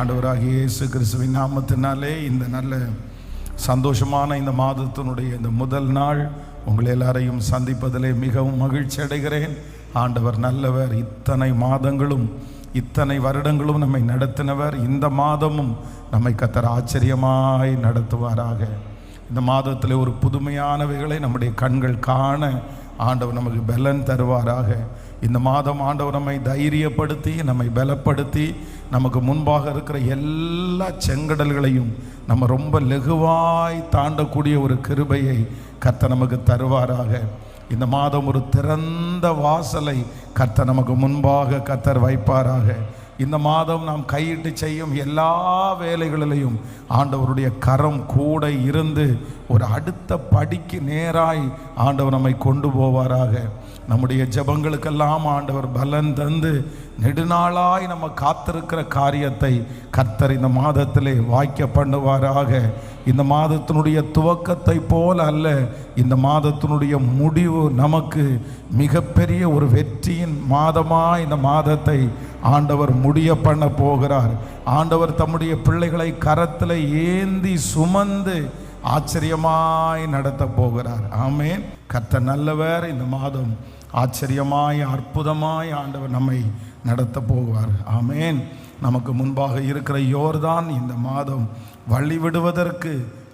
ஆண்டவராகிய இயேசு கிறிஸ்துவின் நாமத்தினாலே இந்த நல்ல சந்தோஷமான இந்த மாதத்தினுடைய இந்த முதல் நாள் உங்கள் எல்லாரையும் சந்திப்பதிலே மிகவும் மகிழ்ச்சி அடைகிறேன். ஆண்டவர் நல்லவர். இத்தனை மாதங்களும் இத்தனை வருடங்களும் நம்மை நடத்தினவர். இந்த மாதமும் நம்மை கர்த்தர் ஆச்சரியமாய் நடத்துவாராக. இந்த மாதத்தில் ஒரு புதுமையானவைகளை நம்முடைய கண்கள் காண ஆண்டவர் நமக்கு பலன் தருவாராக. இந்த மாதம் ஆண்டவர் நம்மை தைரியப்படுத்தி நம்மை பலப்படுத்தி நமக்கு முன்பாக இருக்கிற எல்லா செங்கடல்களையும் நம்ம ரொம்ப லெகுவாய் தாண்டக்கூடிய ஒரு கிருபையை கர்த்தர் நமக்கு தருவாராக. இந்த மாதம் ஒரு திறந்த வாசலை கர்த்தர் நமக்கு முன்பாக கர்த்தர் வைப்பாராக. இந்த மாதம் நாம் கையிட்டு செய்யும் எல்லா வேலைகளிலையும் ஆண்டவருடைய கரம் கூட இருந்து ஒரு அடுத்த படிக்கு நேராய் ஆண்டவர் நம்மை கொண்டு போவாராக. நம்முடைய ஜெபங்களுக்கெல்லாம் ஆண்டவர் பலன் தந்து நெடுநாளாய் நம்ம காத்திருக்கிற காரியத்தை கர்த்தர் இந்த மாதத்திலே வாய்க்க பண்ணுவாராக. இந்த மாதத்தினுடைய துவக்கத்தை போல அல்ல, இந்த மாதத்தினுடைய முடிவு நமக்கு மிகப்பெரிய ஒரு வெற்றியின் மாதமாக இந்த மாதத்தை ஆண்டவர் முடிய பண்ண போகிறார். ஆண்டவர் தம்முடைய பிள்ளைகளை கரத்தில் ஏந்தி சுமந்து ஆச்சரியமாய் நடத்த போகிறார். ஆமேன். கர்த்தர் நல்லவர். இந்த மாதம் ஆச்சரியமாய் அற்புதமாய் ஆண்டவர் நம்மை நடத்த போவார். ஆமேன். நமக்கு முன்பாக இருக்கிற யோர்தான் இந்த மாதம் வழிவிடுவதற்கு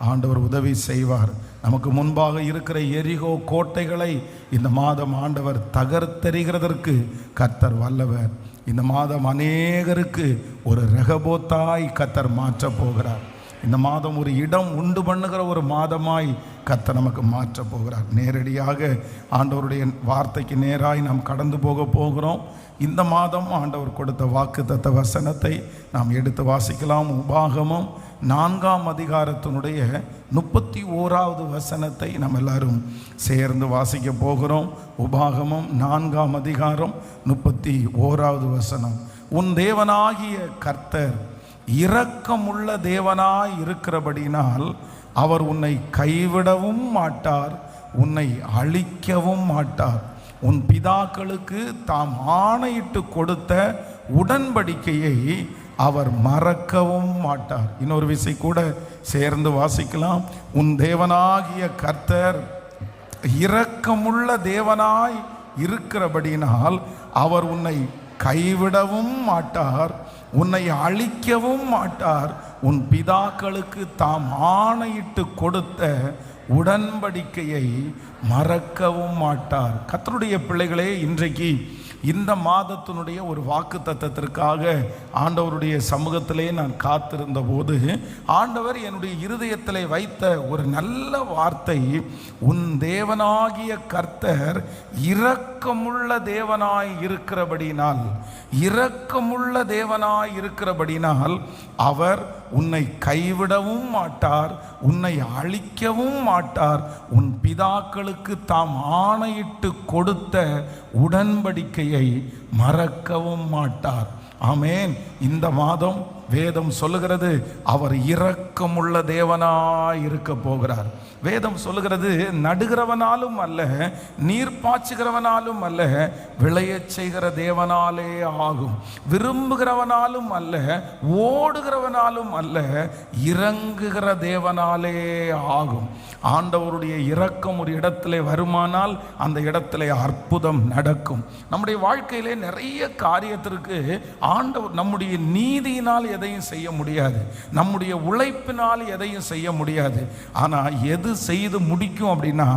ஆண்டவர் உதவி செய்வார். நமக்கு முன்பாக இருக்கிற எரிகோ கோட்டைகளை இந்த மாதம் ஆண்டவர் தகர்த்தெறிகிறதற்கு கர்த்தர் வல்லவர். இந்த மாதம் அநேகருக்கு ஒரு ரெகபோத்தாய் கர்த்தர் மாற்ற போகிறார். இந்த மாதம் ஒரு இடம் உண்டு பண்ணுகிற ஒரு மாதமாய் கர்த்தர் நமக்கு மாற்ற போகிறார். நேரடியாக ஆண்டவருடைய வார்த்தைக்கு நேராய் நாம் கடந்து போகிறோம். இந்த மாதம் ஆண்டவர் கொடுத்த வாக்குத்தத்த வசனத்தை நாம் எடுத்து வாசிக்கலாம். உபாகமம் 4ஆம் அதிகாரத்தினுடைய 31வது வசனத்தை நாம் எல்லாரும் சேர்ந்து வாசிக்க போகிறோம். உபாகமம் 4ஆம் அதிகாரம் 31வது வசனம். உன் தேவனாகிய கர்த்தர் இரக்கமுள்ள தேவனாய் இருக்கிறபடினால் அவர் உன்னை கைவிடவும் மாட்டார், உன்னை அழிக்கவும் மாட்டார். உன் பிதாக்களுக்கு தாம் ஆணையிட்டு கொடுத்த உடன்படிக்கையை அவர் மறக்கவும் மாட்டார். இன்னொரு விசை கூட சேர்ந்து வாசிக்கலாம். உன் தேவனாகிய கர்த்தர் இரக்கமுள்ள தேவனாய் இருக்கிறபடினால் அவர் உன்னை கைவிடவும் மாட்டார், உன்னை அழிக்கவும் மாட்டார். உன் பிதாக்களுக்கு தாம் ஆணையிட்டு கொடுத்த உடன்படிக்கையை மறக்கவும் மாட்டார். கர்த்தருடைய பிள்ளைகளே, இன்றைக்கு இந்த மாதத்தினுடைய ஒரு வாக்கு தத்தத்திற்காக ஆண்டவருடைய சமூகத்திலே நான் காத்திருந்த போது ஆண்டவர் என்னுடைய இருதயத்திலே வைத்த ஒரு நல்ல வார்த்தை, உன் தேவனாகிய கர்த்தர் இரக்கமுள்ள தேவனாய் இருக்கிறபடினால், இரக்கமுள்ள தேவனாய் இருக்கிறபடினால் அவர் உன்னை கைவிடவும் மாட்டார், உன்னை அழிக்கவும் மாட்டார். உன் பிதாக்களுக்கு தாம் ஆணையிட்டு கொடுத்த உடன்படிக்கையை மறக்கவும் மாட்டார். ஆமேன். இந்த மாதம் வேதம் சொல்லுகிறது அவர் இரக்கமுள்ள தேவனாய் இருக்க போகிறார். வேதம் சொல்லுகிறது நடுகிறவனாலும் அல்ல, நீர் பாய்ச்சுகிறவனாலும் அல்ல, விளையச் செய்கிற தேவனாலே ஆகும். விரும்புகிறவனாலும் அல்ல, ஓடுகிறவனாலும் அல்ல, இறங்குகிற தேவனாலே ஆகும். ஆண்டவருடைய இரக்கம் ஒரு இடத்திலே வருமானால் அந்த இடத்திலே அற்புதம் நடக்கும். நம்முடைய வாழ்க்கையிலே நிறைய காரியத்திற்கு ஆண்டவர் நம்முடைய நீதியினால் எதையும் செய்ய முடியாது, நம்முடைய உழைப்பினால் எதையும் செய்ய முடியாது. ஆனால் எது செய்து முடிக்கும் அப்படின்னா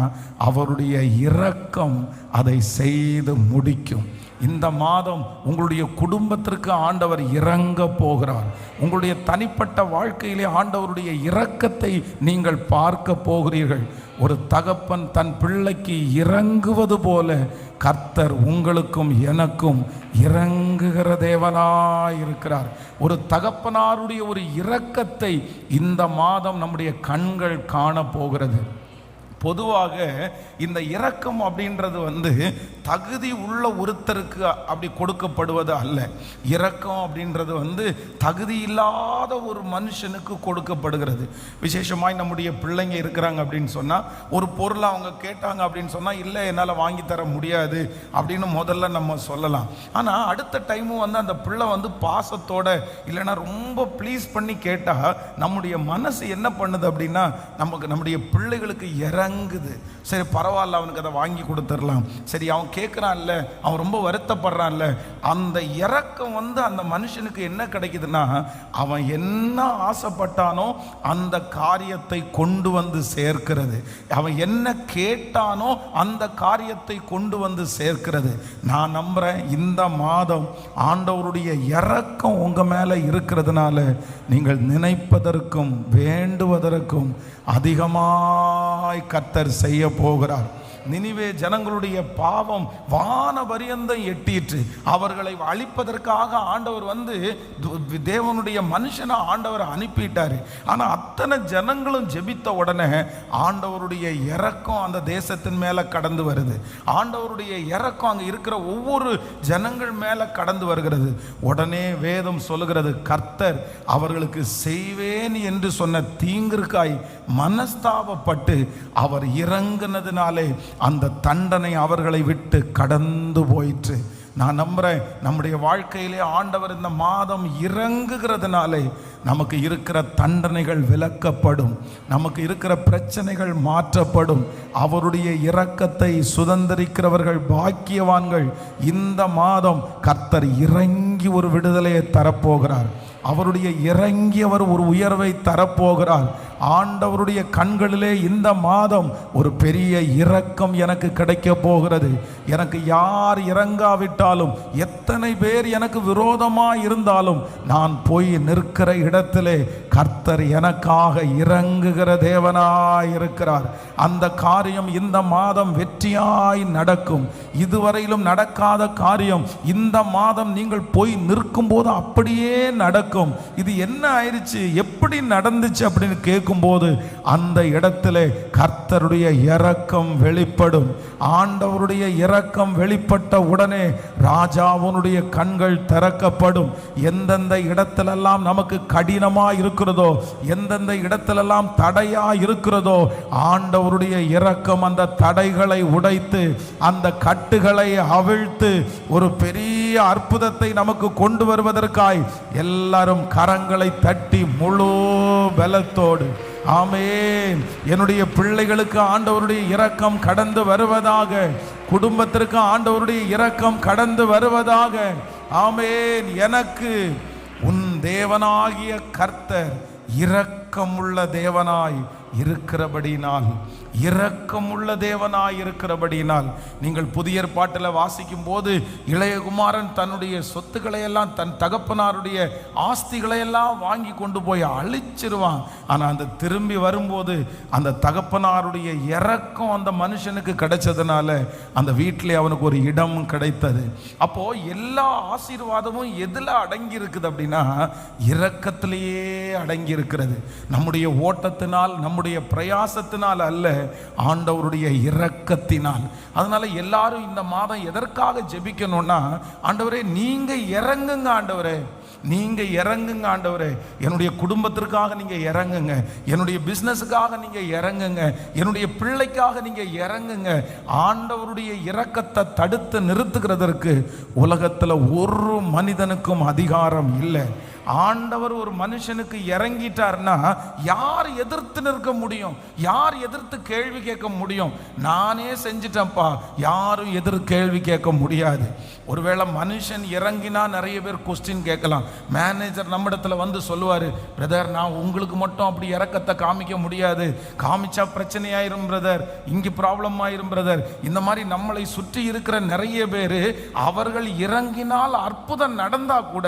அவருடைய இரக்கம் அதை செய்து முடிக்கும். இந்த மாதம் உங்களுடைய குடும்பத்திற்கு ஆண்டவர் இறங்க போகிறார். உங்களுடைய தனிப்பட்ட வாழ்க்கையிலே ஆண்டவருடைய இரக்கத்தை நீங்கள் பார்க்க போகிறீர்கள். ஒரு தகப்பன் தன் பிள்ளைக்கு இறங்குவது போல கர்த்தர் உங்களுக்கும் எனக்கும் இறங்குகிற தேவனாய் இருக்கிறார். ஒரு தகப்பனாருடைய ஒரு இரக்கத்தை இந்த மாதம் நம்முடைய கண்கள் காண போகிறது. பொதுவாக இந்த இரக்கம் அப்படின்றது தகுதி உள்ள ஒருத்தருக்கு அப்படி கொடுக்கப்படுவது அல்ல. இரக்கம் அப்படின்றது தகுதி இல்லாத ஒரு மனுஷனுக்கு கொடுக்கப்படுகிறது. விசேஷமாய் நம்முடைய பிள்ளைங்க இருக்கிறாங்க அப்படின்னு சொன்னால், ஒரு பொருளை அவங்க கேட்டாங்க அப்படின்னு சொன்னால், இல்லை என்னால் வாங்கி தர முடியாது அப்படின்னு முதல்ல நம்ம சொல்லலாம். ஆனால் அடுத்த டைமும் அந்த பிள்ளை பாசத்தோட இல்லைன்னா ரொம்ப ப்ளீஸ் பண்ணி கேட்டால் நம்முடைய மனசு என்ன பண்ணுது அப்படின்னா, நம்முடைய பிள்ளைகளுக்கு இறங்குது. சரி பரவாயில்ல, அவனுக்கு அதை வாங்கி கொடுத்துடலாம். சரி அவன் கேட்குறான்ல, அவன் ரொம்ப வருத்தப்படுறான்ல, அந்த இறக்கம் அந்த மனுஷனுக்கு என்ன கிடைக்குதுன்னா, அவன் என்ன ஆசைப்பட்டானோ அந்த காரியத்தை கொண்டு வந்து சேர்க்கிறது. அவன் என்ன கேட்டானோ அந்த காரியத்தை கொண்டு வந்து சேர்க்கிறது. நான் நம்புறேன் இந்த மாதம் ஆண்டவருடைய இரக்கம் உங்க மேல இருக்கிறதுனால நீங்கள் நினைப்பதற்கும் வேண்டுவதற்கும் அதிகமாய் கர்த்தர் செய்ய போகிறார். நினிவே ஜனங்களுடைய பாவம் வான பரியந்தம் எட்டிற்று. அவர்களை அழிப்பதற்காக ஆண்டவர் தேவனுடைய மனுஷனை ஆண்டவர் அனுப்பிட்டாரு. ஆனால் அத்தனை ஜனங்களும் ஜெபித்த உடனே ஆண்டவருடைய இரக்கம் அந்த தேசத்தின் மேலே கடந்து வருது. ஆண்டவருடைய இரக்கம் அங்கே இருக்கிற ஒவ்வொரு ஜனங்கள் மேலே கடந்து வருகிறது. உடனே வேதம் சொல்லுகிறது, கர்த்தர் அவர்களுக்கு செய்வேன் என்று சொன்ன தீங்கிற்காய் மனஸ்தாபப்பட்டு அவர் இறங்கினதினாலே அந்த தண்டனை அவர்களை விட்டு கடந்து போயிற்று. நான் நம்புறேன் நம்முடைய வாழ்க்கையிலே ஆண்டவர் இந்த மாதம் இறங்குகிறதுனாலே நமக்கு இருக்கிற தண்டனைகள் விலக்கப்படும், நமக்கு இருக்கிற பிரச்சனைகள் மாற்றப்படும். அவருடைய இரக்கத்தை சுதந்திரிக்கிறவர்கள் பாக்கியவான்கள். இந்த மாதம் கர்த்தர் இறங்கி ஒரு விடுதலையை தரப்போகிறார். அவருடைய இறங்கியவர் ஒரு உயர்வை தரப்போகிறார். ஆண்டவருடைய கண்களிலே இந்த மாதம் ஒரு பெரிய இரக்கம் எனக்கு கிடைக்க போகிறது. எனக்கு யார் இறங்காவிட்டாலும், எத்தனை பேர் எனக்கு விரோதமாக இருந்தாலும், நான் போய் நிற்கிற இடத்திலே கர்த்தர் எனக்காக இறங்குகிற தேவனாய் இருக்கிறார். அந்த காரியம் இந்த மாதம் வெற்றியாய் நடக்கும். இதுவரையிலும் நடக்காத காரியம் இந்த மாதம் நீங்கள் போய் நிற்கும் போது அப்படியே நடக்கும். இது என்ன ஆயிடுச்சு, எப்படி நடந்துச்சு அப்படின்னு கேட்கும்போது அந்த இடத்திலே கர்த்தருடைய இரக்கம் வெளிப்படும். ஆண்டவருடைய இரக்கம் வெளிப்பட்ட உடனே ராஜாவுடைய கண்கள் திறக்கப்படும். எந்தெந்த இடத்திலெல்லாம் நமக்கு கடினமா இருக்கிறதோ, எந்தெந்த இடத்திலெல்லாம் தடையா இருக்கிறதோ, ஆண்டவருடைய இரக்கம் அந்த தடைகளை உடைத்து அந்த கட்டுகளை அவிழ்த்து ஒரு பெரிய அற்புதத்தை நமக்கு கொண்டு வருவதற்காய் எல்லாரும் கரங்களை தட்டி முழு பலத்தோடு ஆமென். என்னுடைய பிள்ளைகளுக்கு ஆண்டவருடைய இரக்கம் கடந்து வருவதாக, குடும்பத்திற்கு ஆண்டவருடைய இரக்கம் கடந்து வருவதாக. ஆமென். எனக்கு உன் தேவனாகிய கர்த்தர் இரக்கமுள்ள தேவனாய் இருக்கிறபடினால், இரக்கமுள்ள தேவனாய் இருக்கிறபடினால், நீங்கள் புதிய ஏற்பாட்டில் வாசிக்கும் போது இளையகுமாரன் தன்னுடைய சொத்துக்களை எல்லாம், தன் தகப்பனாருடைய ஆஸ்திகளை எல்லாம் வாங்கி கொண்டு போய் அழிச்சிருவான். ஆனால் அந்த திரும்பி வரும்போது அந்த தகப்பனாருடைய இரக்கம் அந்த மனுஷனுக்கு கிடைச்சதுனால அந்த வீட்டிலே அவனுக்கு ஒரு இடம் கிடைத்தது. அப்போ எல்லா ஆசீர்வாதமும் எதில் அடங்கி இருக்குது அப்படின்னா, இரக்கத்திலேயே அடங்கி இருக்கிறது. நம்முடைய ஓட்டத்தினால், நம்முடைய பிரயாசத்தினால் அல்ல, ஆண்டவருடைய இரக்கத்தினால். அதனால எல்லாரும் இந்த மாதம் எதற்காக ஜெபிக்கணும்னா, ஆண்டவரே நீங்க இறங்குங்க, ஆண்டவரே நீங்க இறங்குங்க, ஆண்டவரே என்னுடைய குடும்பத்திற்காக நீங்க இறங்குங்க, என்னுடைய பிசினஸுக்காக நீங்க இறங்குங்க, என்னுடைய பிள்ளைக்காக நீங்க இறங்குங்க. ஆண்டவருடைய இரக்கத்தை தடுத்து நிறுத்துகிறதற்கு உலகத்துல ஒரு மனிதனுக்கும் அதிகாரம் இல்லை. ஆண்டவர் ஒரு மனுஷனுக்கு இறங்கிட்டார்னா யார் எதிர்த்து நிற்க முடியும்? யார் எதிர்த்து கேள்வி கேட்க முடியும்? நானே செஞ்சிட்டேன்ப்பா, யாரும் எதிர் கேள்வி கேட்க முடியாது. ஒருவேளை மனுஷன் இறங்கினா நிறைய பேர் கொஸ்டின் கேட்கலாம். மேனேஜர் நம்மிடத்துல சொல்லுவார், பிரதர் நான் உங்களுக்கு மட்டும் அப்படி இறக்கத்தை காமிக்க முடியாது, காமிச்சா பிரச்சனையாயிரும் பிரதர், இங்கே ப்ராப்ளம் ஆயிரும் பிரதர். இந்த மாதிரி நம்மளை சுற்றி இருக்கிற நிறைய பேர் அவர்கள் இறங்கினால் அற்புதம் நடந்தா கூட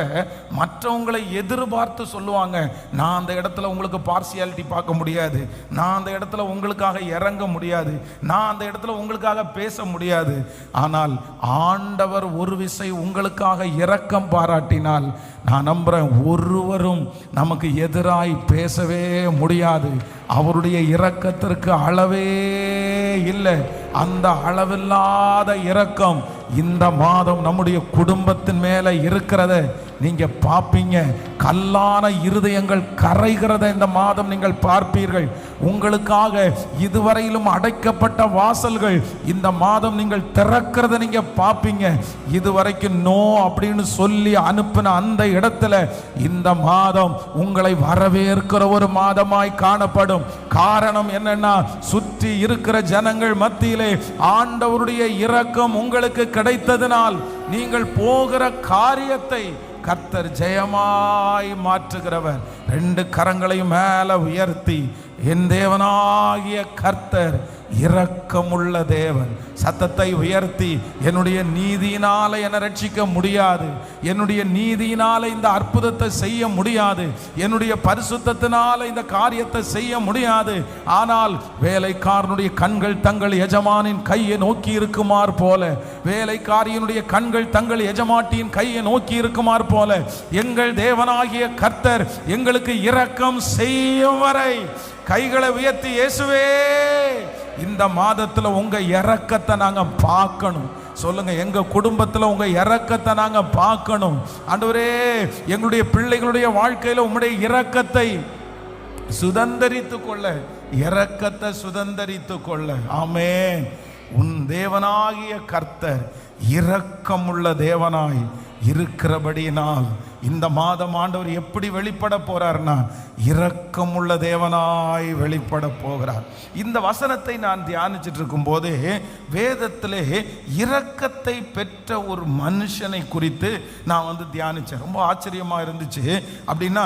மற்றவங்களை எதிர்பார்த்து சொல்லுவாங்க, நான் அந்த இடத்துல உங்களுக்கு பார்சியாலிட்டி பார்க்க முடியாது, நான் அந்த இடத்துல உங்களுக்காக இறங்க முடியாது, நான் அந்த இடத்துல உங்களுக்காக பேச முடியாது. ஆனால் ஆண்டவர் ஒரு விசை உங்களுக்காக இரக்கம் பாராட்டினால் நான் நம்புறேன் ஒருவரும் நமக்கு எதிராய் பேசவே முடியாது. அவருடைய இரக்கத்திற்கு அளவே இல்லை. அந்த அளவில்லாத இரக்கம் இந்த மாதம் நம்முடைய குடும்பத்தின் மேல இருக்கிறத நீங்க பார்ப்பீங்க. கல்லான இருதயங்கள் கரைகிறத இந்த மாதம் நீங்கள் பார்ப்பீர்கள். உங்களுக்காக இதுவரையிலும் அடைக்கப்பட்ட வாசல்கள் இந்த மாதம் நீங்கள் திறக்கிறத நீங்க பார்ப்பீங்க. இதுவரைக்கும் நோ அப்படின்னு சொல்லி அனுப்பின அந்த இடத்துல இந்த மாதம் உங்களை வரவேற்கிற ஒரு மாதமாய் காணப்படும். காரணம் என்னன்னா, சுற்றி இருக்கிற ஜனங்கள் மத்தியிலே ஆண்டவருடைய இரக்கம் உங்களுக்கு கிடைத்ததனால் நீங்கள் போகிற காரியத்தை கர்த்தர் ஜெயமாய் மாற்றுகிறவர். 2 கரங்களையும் மேல உயர்த்தி, என் தேவனாகிய கர்த்தர் இரக்கமுள்ள தேவன். சத்தத்தை உயர்த்தி, என்னுடைய நீதியினால என்னை ரட்சிக்க முடியாது, என்னுடைய நீதியினால இந்த அற்புதத்தை செய்ய முடியாது, என்னுடைய பரிசுத்தத்தினால இந்த காரியத்தை செய்ய முடியாது. ஆனால் வேலைக்காரனுடைய கண்கள் தங்கள் எஜமானின் கையை நோக்கி இருக்குமாறு போல, வேலைக்காரியினுடைய கண்கள் தங்கள் எஜமாட்டியின் கையை நோக்கி இருக்குமாறு போல எங்கள் தேவனாகிய கர்த்தர் எங்களுக்கு இரக்கம் செய்யும் வரை கைகளை உயர்த்தி, இயேசுவே இந்த மாதத்துல உங்க இரக்கத்தை நாங்க பார்க்கணும். சொல்லுங்க, எங்க குடும்பத்துல உங்க இரக்கத்தை நாங்க பார்க்கணும். ஆண்டவரே, எங்களுடைய பிள்ளைகளுடைய வாழ்க்கையில உம்முடைய இரக்கத்தை சுதந்தரித்து கொள்ள, இரக்கத்தை சுதந்தரித்து கொள்ள. ஆமென். உன் தேவனாகிய கர்த்தர் இரக்கமுள்ள தேவனாய் இருக்கிறபடியினால் இந்த மாதம் ஆண்டவர் எப்படி வெளிப்பட போறார்னா, இரக்கமுள்ள தேவனாய் வெளிப்பட போகிறார். இந்த வசனத்தை நான் தியானிச்சுட்டு இருக்கும் போது வேதத்திலே இரக்கத்தை பெற்ற ஒரு மனுஷனை குறித்து நான் தியானிச்சேன். ரொம்ப ஆச்சரியமா இருந்துச்சு. அப்படின்னா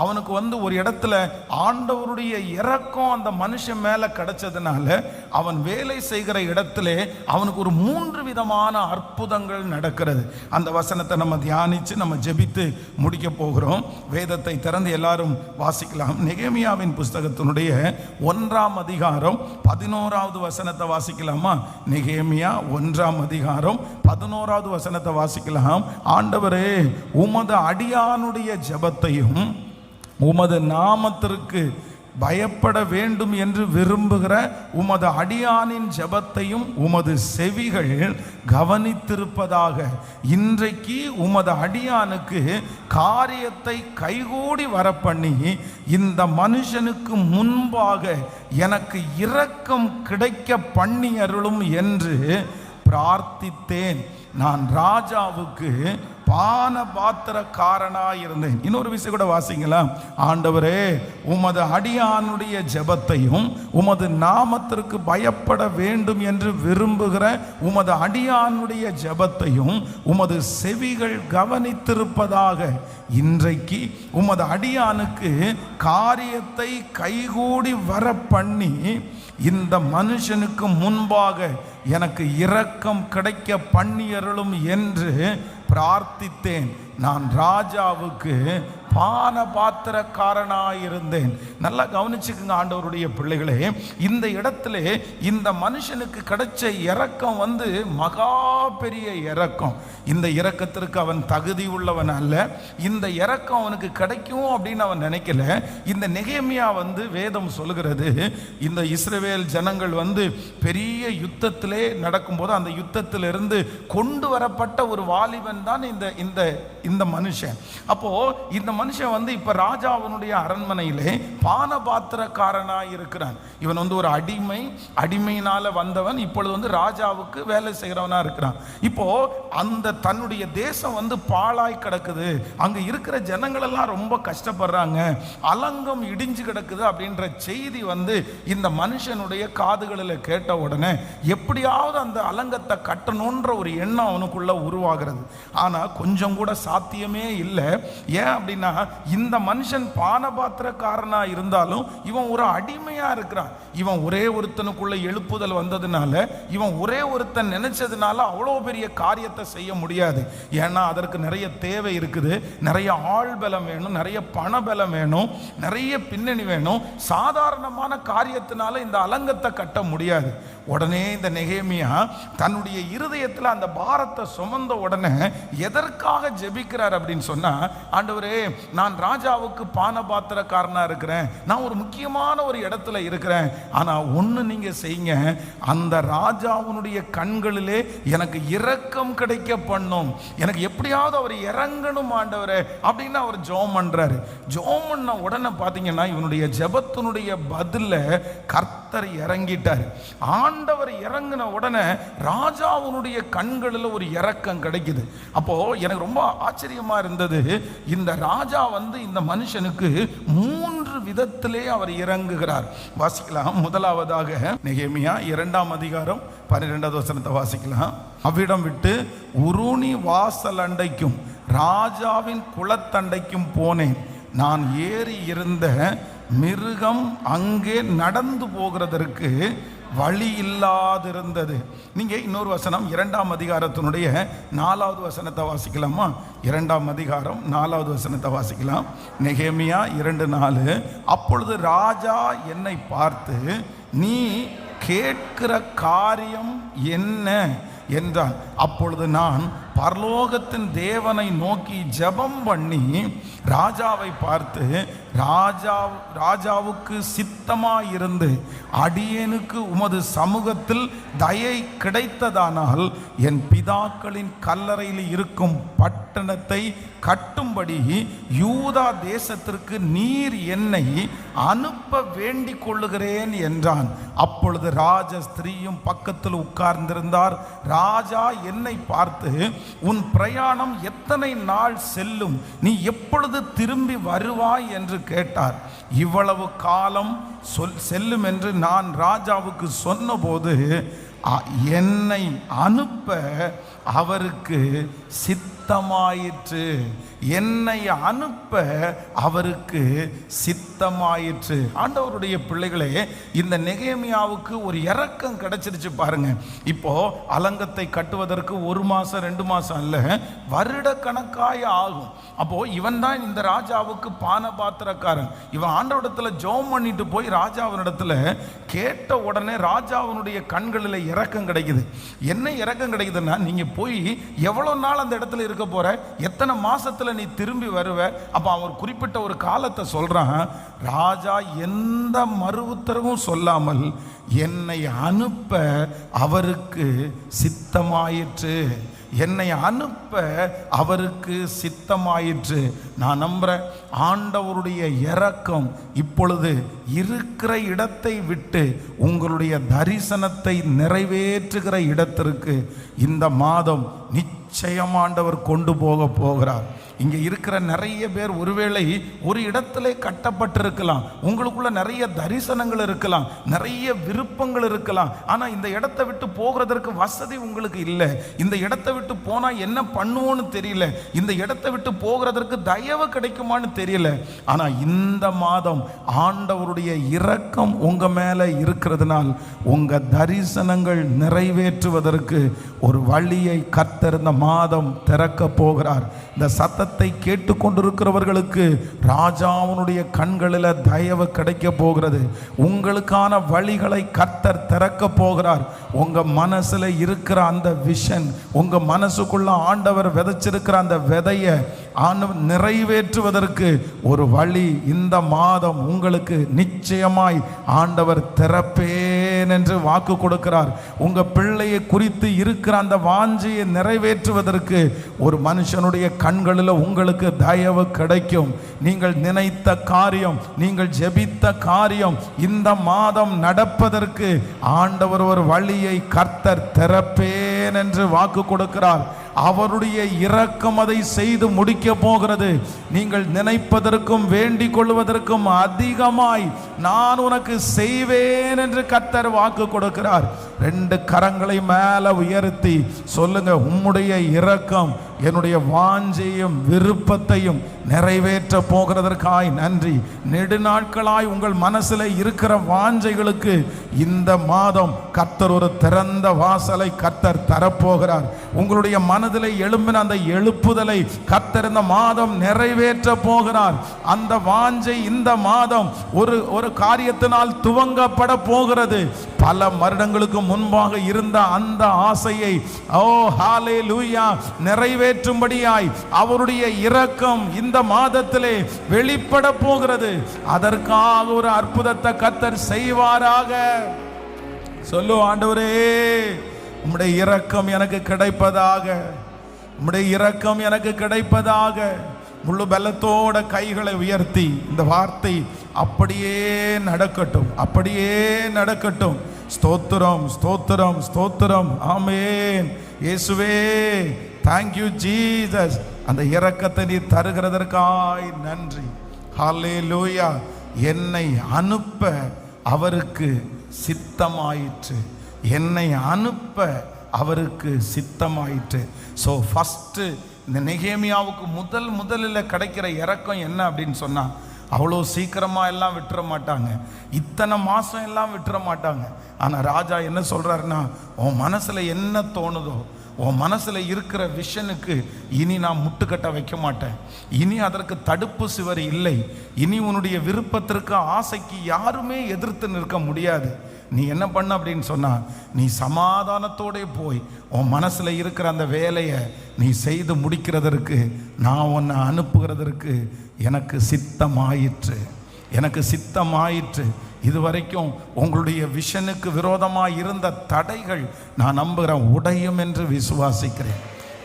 அவனுக்கு ஒரு இடத்துல ஆண்டவருடைய இரக்கம் அந்த மனுஷன் மேல கிடைச்சதுனால அவன் வேலை செய்கிற இடத்துல அவனுக்கு ஒரு 3 விதமான அற்புதங்கள் நடக்கிறது. அந்த வசனத்தை நம்ம தியானிச்சு நம்ம ஜெபித்து முடிக்க போகிறோம். வேதத்தை திறந்து எல்லாரும் வாசிக்கலாம். நெகேமியாவின் புஸ்தகத்தினுடைய 1ஆம் அதிகாரம் 11வது வசனத்தை வாசிக்கலாமா? நெகேமியா 1ஆம் அதிகாரம் 11வது வசனத்தை வாசிக்கலாம். ஆண்டவரே, உமது அடியானுடைய ஜெபத்தையும் உமது நாமத்திற்கு பயப்பட வேண்டும் என்று விரும்புகிற உமது அடியானின் ஜெபத்தையும் உமது செவிகள் கவனித்திருப்பதாக. இன்றைக்கு உமது அடியானுக்கு காரியத்தை கைகூடி வரப்பண்ணி இந்த மனுஷனுக்கு முன்பாக எனக்கு இரக்கம் கிடைக்க பண்ணி அருளும் என்று பிரார்த்தித்தேன். நான் ராஜாவுக்கு பான பாத்திரக்காரனாய் இருந்தேன். இன்னொரு விஷயம் கூட வாசிங்களா? ஆண்டவரே, உமது அடியானுடைய ஜெபத்தையும் உமது நாமத்திற்கு பயப்பட வேண்டும் என்று விரும்புகிற உமது அடியானுடைய ஜெபத்தையும் உமது செவிகள் கவனித்திருப்பதாக. இன்றைக்கு உமது அடியானுக்கு காரியத்தை கைகூடி வர பண்ணி இந்த மனுஷனுக்கு முன்பாக எனக்கு இரக்கம் கிடைக்க பண்ணியருளும் என்று பிரார்த்தித்தேன். நான் ராஜாவுக்கு பான பாத்திரக்காரனாயிருந்தேன். நல்லா கவனிச்சுக்குங்க ஆண்டவருடைய பிள்ளைகளே. இந்த இடத்துல இந்த மனுஷனுக்கு கிடைச்ச இரக்கம் மகா பெரிய இரக்கம். இந்த இரக்கத்திற்கு அவன் தகுதி உள்ளவன் அல்ல. இந்த இரக்கம் அவனுக்கு கிடைக்கும் அப்படின்னு அவன் நினைக்கல. இந்த நெகேமியா வேதம் சொல்லுகிறது, இந்த இஸ்ரவேல் ஜனங்கள் பெரிய யுத்தத்திலே நடக்கும்போது அந்த யுத்தத்திலிருந்து கொண்டு வரப்பட்ட ஒரு வாலிபன் தான் இந்த மனுஷன். அப்போ இந்த மனுஷன் இப்ப ராஜாவினுடைய அரண்மனையிலே பானபாத்திரக்காரனாய் இருக்கிறான். இவன் ஒரு அடிமையினால வந்தவன். இப்பொழுது ராஜாவுக்கு வேலை செய்கிறவனா இருக்கிறான். இப்போ அந்த தன்னுடைய தேசம் பாழாய் கிடக்குது, அங்க இருக்கிற ஜனங்கள் எல்லாம் ரொம்ப கஷ்டப்படுறாங்க, அலங்கம் இடிஞ்சு கிடக்குது அப்படின்ற செய்தி இந்த மனுஷனுடைய காதுகளில் கேட்ட உடனே எப்படியாவது அந்த அலங்கத்தை கட்டணுன்ற ஒரு எண்ணம் அவனுக்குள்ள உருவாகிறது. ஆனா கொஞ்சம் கூட சாத்தியமே இல்லை. ஏன் அப்படின்னா இந்த மனுஷன் பானபாத்திரக்காரனா இருந்தாலும் இவன் ஒரு அடிமையா இருக்கிறான். இவன் ஒரே ஒருத்தனுக்குள்ள எழுப்புதல் வந்ததுனால, இவன் ஒரே ஒருத்தன் நினைச்சதுனால அவ்வளோ பெரிய காரியத்தை செய்ய முடியாது. ஏன்னா அதற்கு நிறைய தேவை இருக்குது, நிறைய ஆள் பலம் வேணும், நிறைய பண பலம் வேணும், நிறைய பின்னணி வேணும். சாதாரணமான காரியத்தினால இந்த அலங்கத்தை கட்ட முடியாது. உடனே இந்த நெகேமியா தன்னுடைய இருதயத்தில் அந்த பாரத்தை சுமந்த உடனே எதற்காக ஜெபிக்கிறார் அப்படின்னு சொன்னா, ஆண்டவரே நான் ராஜாவுக்கு பானபாத்திரக்காரனா இருக்கிறேன், நான் ஒரு முக்கியமான ஒரு இடத்துல இருக்கிறேன், ஆனா ஒண்ணு நீங்க செய்யுங்க, அந்த ராஜாவுடைய கண்களிலே எனக்கு இரக்கம் கிடைக்க பண்ணும், எனக்கு எப்படியாவது அவர் இறங்கணும் ஆண்டவரே அப்படின்னு அவர் ஜெபம் பண்றாரு. ஜெபம் பண்ண உடனே பாத்தீங்கன்னா இவனுடைய ஜெபத்தினுடைய பதில கர்த்தர் இறங்கிட்டார். ஆண்டவர் இறங்கின உடனே ராஜாவுடைய கண்களில் ஒரு இரக்கம் கிடைக்குது. அப்போ எனக்கு ரொம்ப ஆச்சரியமா இருந்தது, இந்த ராஜா இந்த மனுஷனுக்கு 3 விதத்திலே அவர் இறங்குகிறார். வாசிக்கலாம். முதலாவதாக நெகேமியா 2ஆம் அதிகாரம் 12வது வசனத்தை வாசிக்கலாம். அவ்விடம் விட்டு உருணி வாசல் அண்டைக்கும் ராஜாவின் குளத்தண்டைக்கும் போனேன், நான் ஏறி இருந்த மிருகம் அங்கே நடந்து போகிறதற்கு வழி இல்லாதிருந்தது. நீங்க இன்னொரு வசனம் 2ஆம் அதிகாரத்தினுடைய 4வது வசனத்தை வாசிக்கலாமா? 2ஆம் அதிகாரம் 4வது வசனத்தை வாசிக்கலாம். நெகேமியா 2:4. அப்பொழுது ராஜா என்னை பார்த்து, நீ கேட்கிற காரியம் என்ன என்றான். அப்பொழுது நான் பரலோகத்தின் தேவனை நோக்கி ஜெபம் பண்ணி ராஜாவை பார்த்து, ராஜாவுக்கு சித்தமாயிருந்து அடியேனுக்கு உமது சமூகத்தில் தயை கிடைத்ததானால் என் பிதாக்களின் கல்லறையில் இருக்கும் பட்டணத்தை கட்டும்படி யூதா தேசத்திற்கு நீர் என்னை அனுப்ப வேண்டிக் கொள்ளுகிறேன் என்றான். அப்பொழுது ராஜ ஸ்திரீயும் பக்கத்தில் உட்கார்ந்திருந்தார். ராஜா என்னை பார்த்து, உன் பிரயாணம் எத்தனை நாள் செல்லும், நீ எப்பொழுது திரும்பி வருவாய் என்று கேட்டார். இவ்வளவு காலம் செல்லும் என்று நான் ராஜாவுக்கு சொன்னபோது, என்னை அனுப்ப அவருக்கு சித்தமாயிற்று, என்னை அனுப்ப அவருக்கு சித்தமாயிற்று. ஆண்டவருடைய பிள்ளைகளே, இந்த நெகேமியாவுக்கு ஒரு இரக்கம் கிடைச்சிருச்சு பாருங்க. இப்போ அலங்கத்தை கட்டுவதற்கு 1 மாசம் 2 மாசம் அல்ல, வருட கணக்காய ஆகும். அப்போ இவன் தான் இந்த ராஜாவுக்கு பானபாத்திரக்காரன். இவன் ஆண்டவரிடத்துல ஜெபம் பண்ணிட்டு போய் ராஜாவினிடத்துல கேட்ட உடனே ராஜாவினுடைய கண்களில் இரக்கம் கிடைக்குது. என்ன இரக்கம் கிடைக்குதுன்னா, நீங்க போய் எவ்வளவு நாள் அந்த இடத்துல இருக்க போற, எத்தனை மாசத்துல நீ திரும்பி வருவ. அப்ப அவன் குறிப்பிட்ட ஒரு காலத்தை சொல்றான். ராஜா எந்த மறு உத்தரவும் சொல்லாமல் என்னை அனுப்ப அவருக்கு சித்தமாயிற்று, என்னை அனுப்ப அவருக்கு சித்தமாயிற்று. நான் நம்புறேன், ஆண்டவருடைய இரக்கம் இப்பொழுது இருக்கிற இடத்தை விட்டு உங்களுடைய தரிசனத்தை நிறைவேற்றுகிற இடத்திற்கு இந்த மாதம் நிச்சயம் ஆண்டவர் கொண்டு போகிறார். இங்கே இருக்கிற நிறைய பேர் ஒருவேளை ஒரு இடத்துல கட்டப்பட்டிருக்கலாம், உங்களுக்குள்ள நிறைய தரிசனங்கள் இருக்கலாம், நிறைய விருப்பங்கள் இருக்கலாம், ஆனால் இந்த இடத்தை விட்டு போகிறதற்கு வசதி உங்களுக்கு இல்லை. இந்த இடத்தை விட்டு போனால் என்ன பண்ணுவோன்னு தெரியல, இந்த இடத்தை விட்டு போகிறதற்கு தயவு கிடைக்குமான்னு தெரியல. ஆனால் இந்த மாதம் ஆண்டவருடைய இரக்கம் உங்க மேலே இருக்கிறதுனால் உங்க தரிசனங்கள் நிறைவேற்றுவதற்கு ஒரு வழியை கர்த்தர் இந்த மாதம் திறக்க போகிறார். இந்த சத்தத்தை கேட்டுக்கொண்டிருக்கிறவர்களுக்கு ராஜாவுடைய கண்களில் தயவு கிடைக்க போகிறது. உங்களுக்கான வழிகளை கர்த்தர் திறக்க போகிறார். உங்க மனசுல இருக்கிற அந்த விஷன், உங்க மனசுக்குள்ள ஆண்டவர் விதைச்சிருக்கிற அந்த விதையை நிறைவேற்றுவதற்கு ஒரு வழி இந்த மாதம் உங்களுக்கு நிச்சயமாய் ஆண்டவர் திறப்பேன் என்று வாக்கு கொடுக்கிறார். உங்க பிள்ளையை குறித்து இருக்கிற அந்த வாஞ்சையை நிறைவேற்றுவதற்கு ஒரு மனுஷனுடைய கண்களில் உங்களுக்கு தயவு கிடைக்கும். நீங்கள் நினைத்த காரியம், நீங்கள் ஜெபித்த காரியம் இந்த மாதம் நடப்பதற்கு ஆண்டவர் ஒரு வழியை கர்த்தர் திறப்பேன் என்று வாக்கு கொடுக்கிறார். அவருடைய இரக்கம் அதை செய்து முடிக்க போகிறது. நீங்கள் நினைப்பதற்கும் வேண்டிக் கொள்வதற்கும் அதிகமாய் நான் உனக்கு செய்வேன் என்று கர்த்தர் வாக்கு கொடுக்கிறார். 2 கரங்களை மேல உயர்த்தி சொல்லுங்க, உம்முடைய இரக்கம் என்னுடைய வாஞ்சையும் விருப்பத்தையும் நிறைவேற்ற போகிறதற்காய் நன்றி. நெடுநாட்களாய் உங்கள் மனசில் இருக்கிற வாஞ்சைகளுக்கு இந்த மாதம் கர்த்தர் ஒரு திறந்த வாசலை கர்த்தர் தரப்போகிறார். உங்களுடைய மனதில் எழும்பின அந்த எழுப்புதலை கர்த்தர் இந்த மாதம் நிறைவேற்ற போகிறார். அந்த வாஞ்சை இந்த மாதம் ஒரு காரியத்தினால் துவங்கப்பட போகிறது. பல வருடங்களுக்கு முன்பாக இருந்த அந்த ஆசையை ஹல்லேலூயா நிறைவேற்றும்படியாய் அவருடைய இரக்கம் இந்த மாதத்திலே வெளிப்பட போகிறது. அதற்காக ஒரு அற்புதத்தை கர்த்தர் செய்வாராக. சொல்லு, ஆண்டவரே உம்முடைய இரக்கம் எனக்கு கிடைப்பதாக, உம்முடைய இரக்கம் எனக்கு கிடைப்பதாக. முழு பலத்தோட கைகளை உயர்த்தி இந்த வார்த்தை அப்படியே நடக்கட்டும், அப்படியே நடக்கட்டும். ஸ்தோத்திரம், ஸ்தோத்திரம், ஸ்தோத்திரம். ஆமென். இயேசுவே, தேங்க்யூ ஜீசஸ். அந்த இரக்கத்தை நீ தருகிறதற்காய் நன்றி. ஹல்லேலூயா. என்னை அனுப்ப அவருக்கு சித்தமாயிற்று, என்னை அனுப்ப அவருக்கு சித்தமாயிற்று. ஸோ ஃபஸ்ட்டு இந்த நெகேமியாவுக்கு முதலில் கிடைக்கிற இரக்கம் என்ன அப்படின்னு சொன்னால், அவ்வளோ சீக்கிரமாக எல்லாம் விட்டுற மாட்டாங்க, இத்தனை மாதம் எல்லாம் விட்டுற மாட்டாங்க. ஆனால் ராஜா என்ன சொல்கிறாருன்னா, உன் மனசில் என்ன தோணுதோ, உன் மனசில் இருக்கிற விஷனுக்கு இனி நான் முட்டுக்கட்ட வைக்க மாட்டேன். இனி அதற்கு தடுப்பு சுவர் இல்லை. இனி உன்னுடைய விருப்பத்திற்கு ஆசைக்கு யாருமே எதிர்த்து நிற்க முடியாது. நீ என்ன பண்ண அப்படின்னு சொன்னா, நீ சமாதானத்தோட போய் உன் மனசில் இருக்கிற அந்த வேலையை நீ செய்து முடிக்கிறதற்கு நான் உன்னை அனுப்புகிறதற்கு எனக்கு சித்தமாயிற்று, எனக்கு சித்தமாயிற்று. இதுவரைக்கும் உங்களுடைய விஷனுக்கு விரோதமாக இருந்த தடைகள் நான் நம்புகிறேன் உடையும் என்று விசுவாசிக்கிறேன்.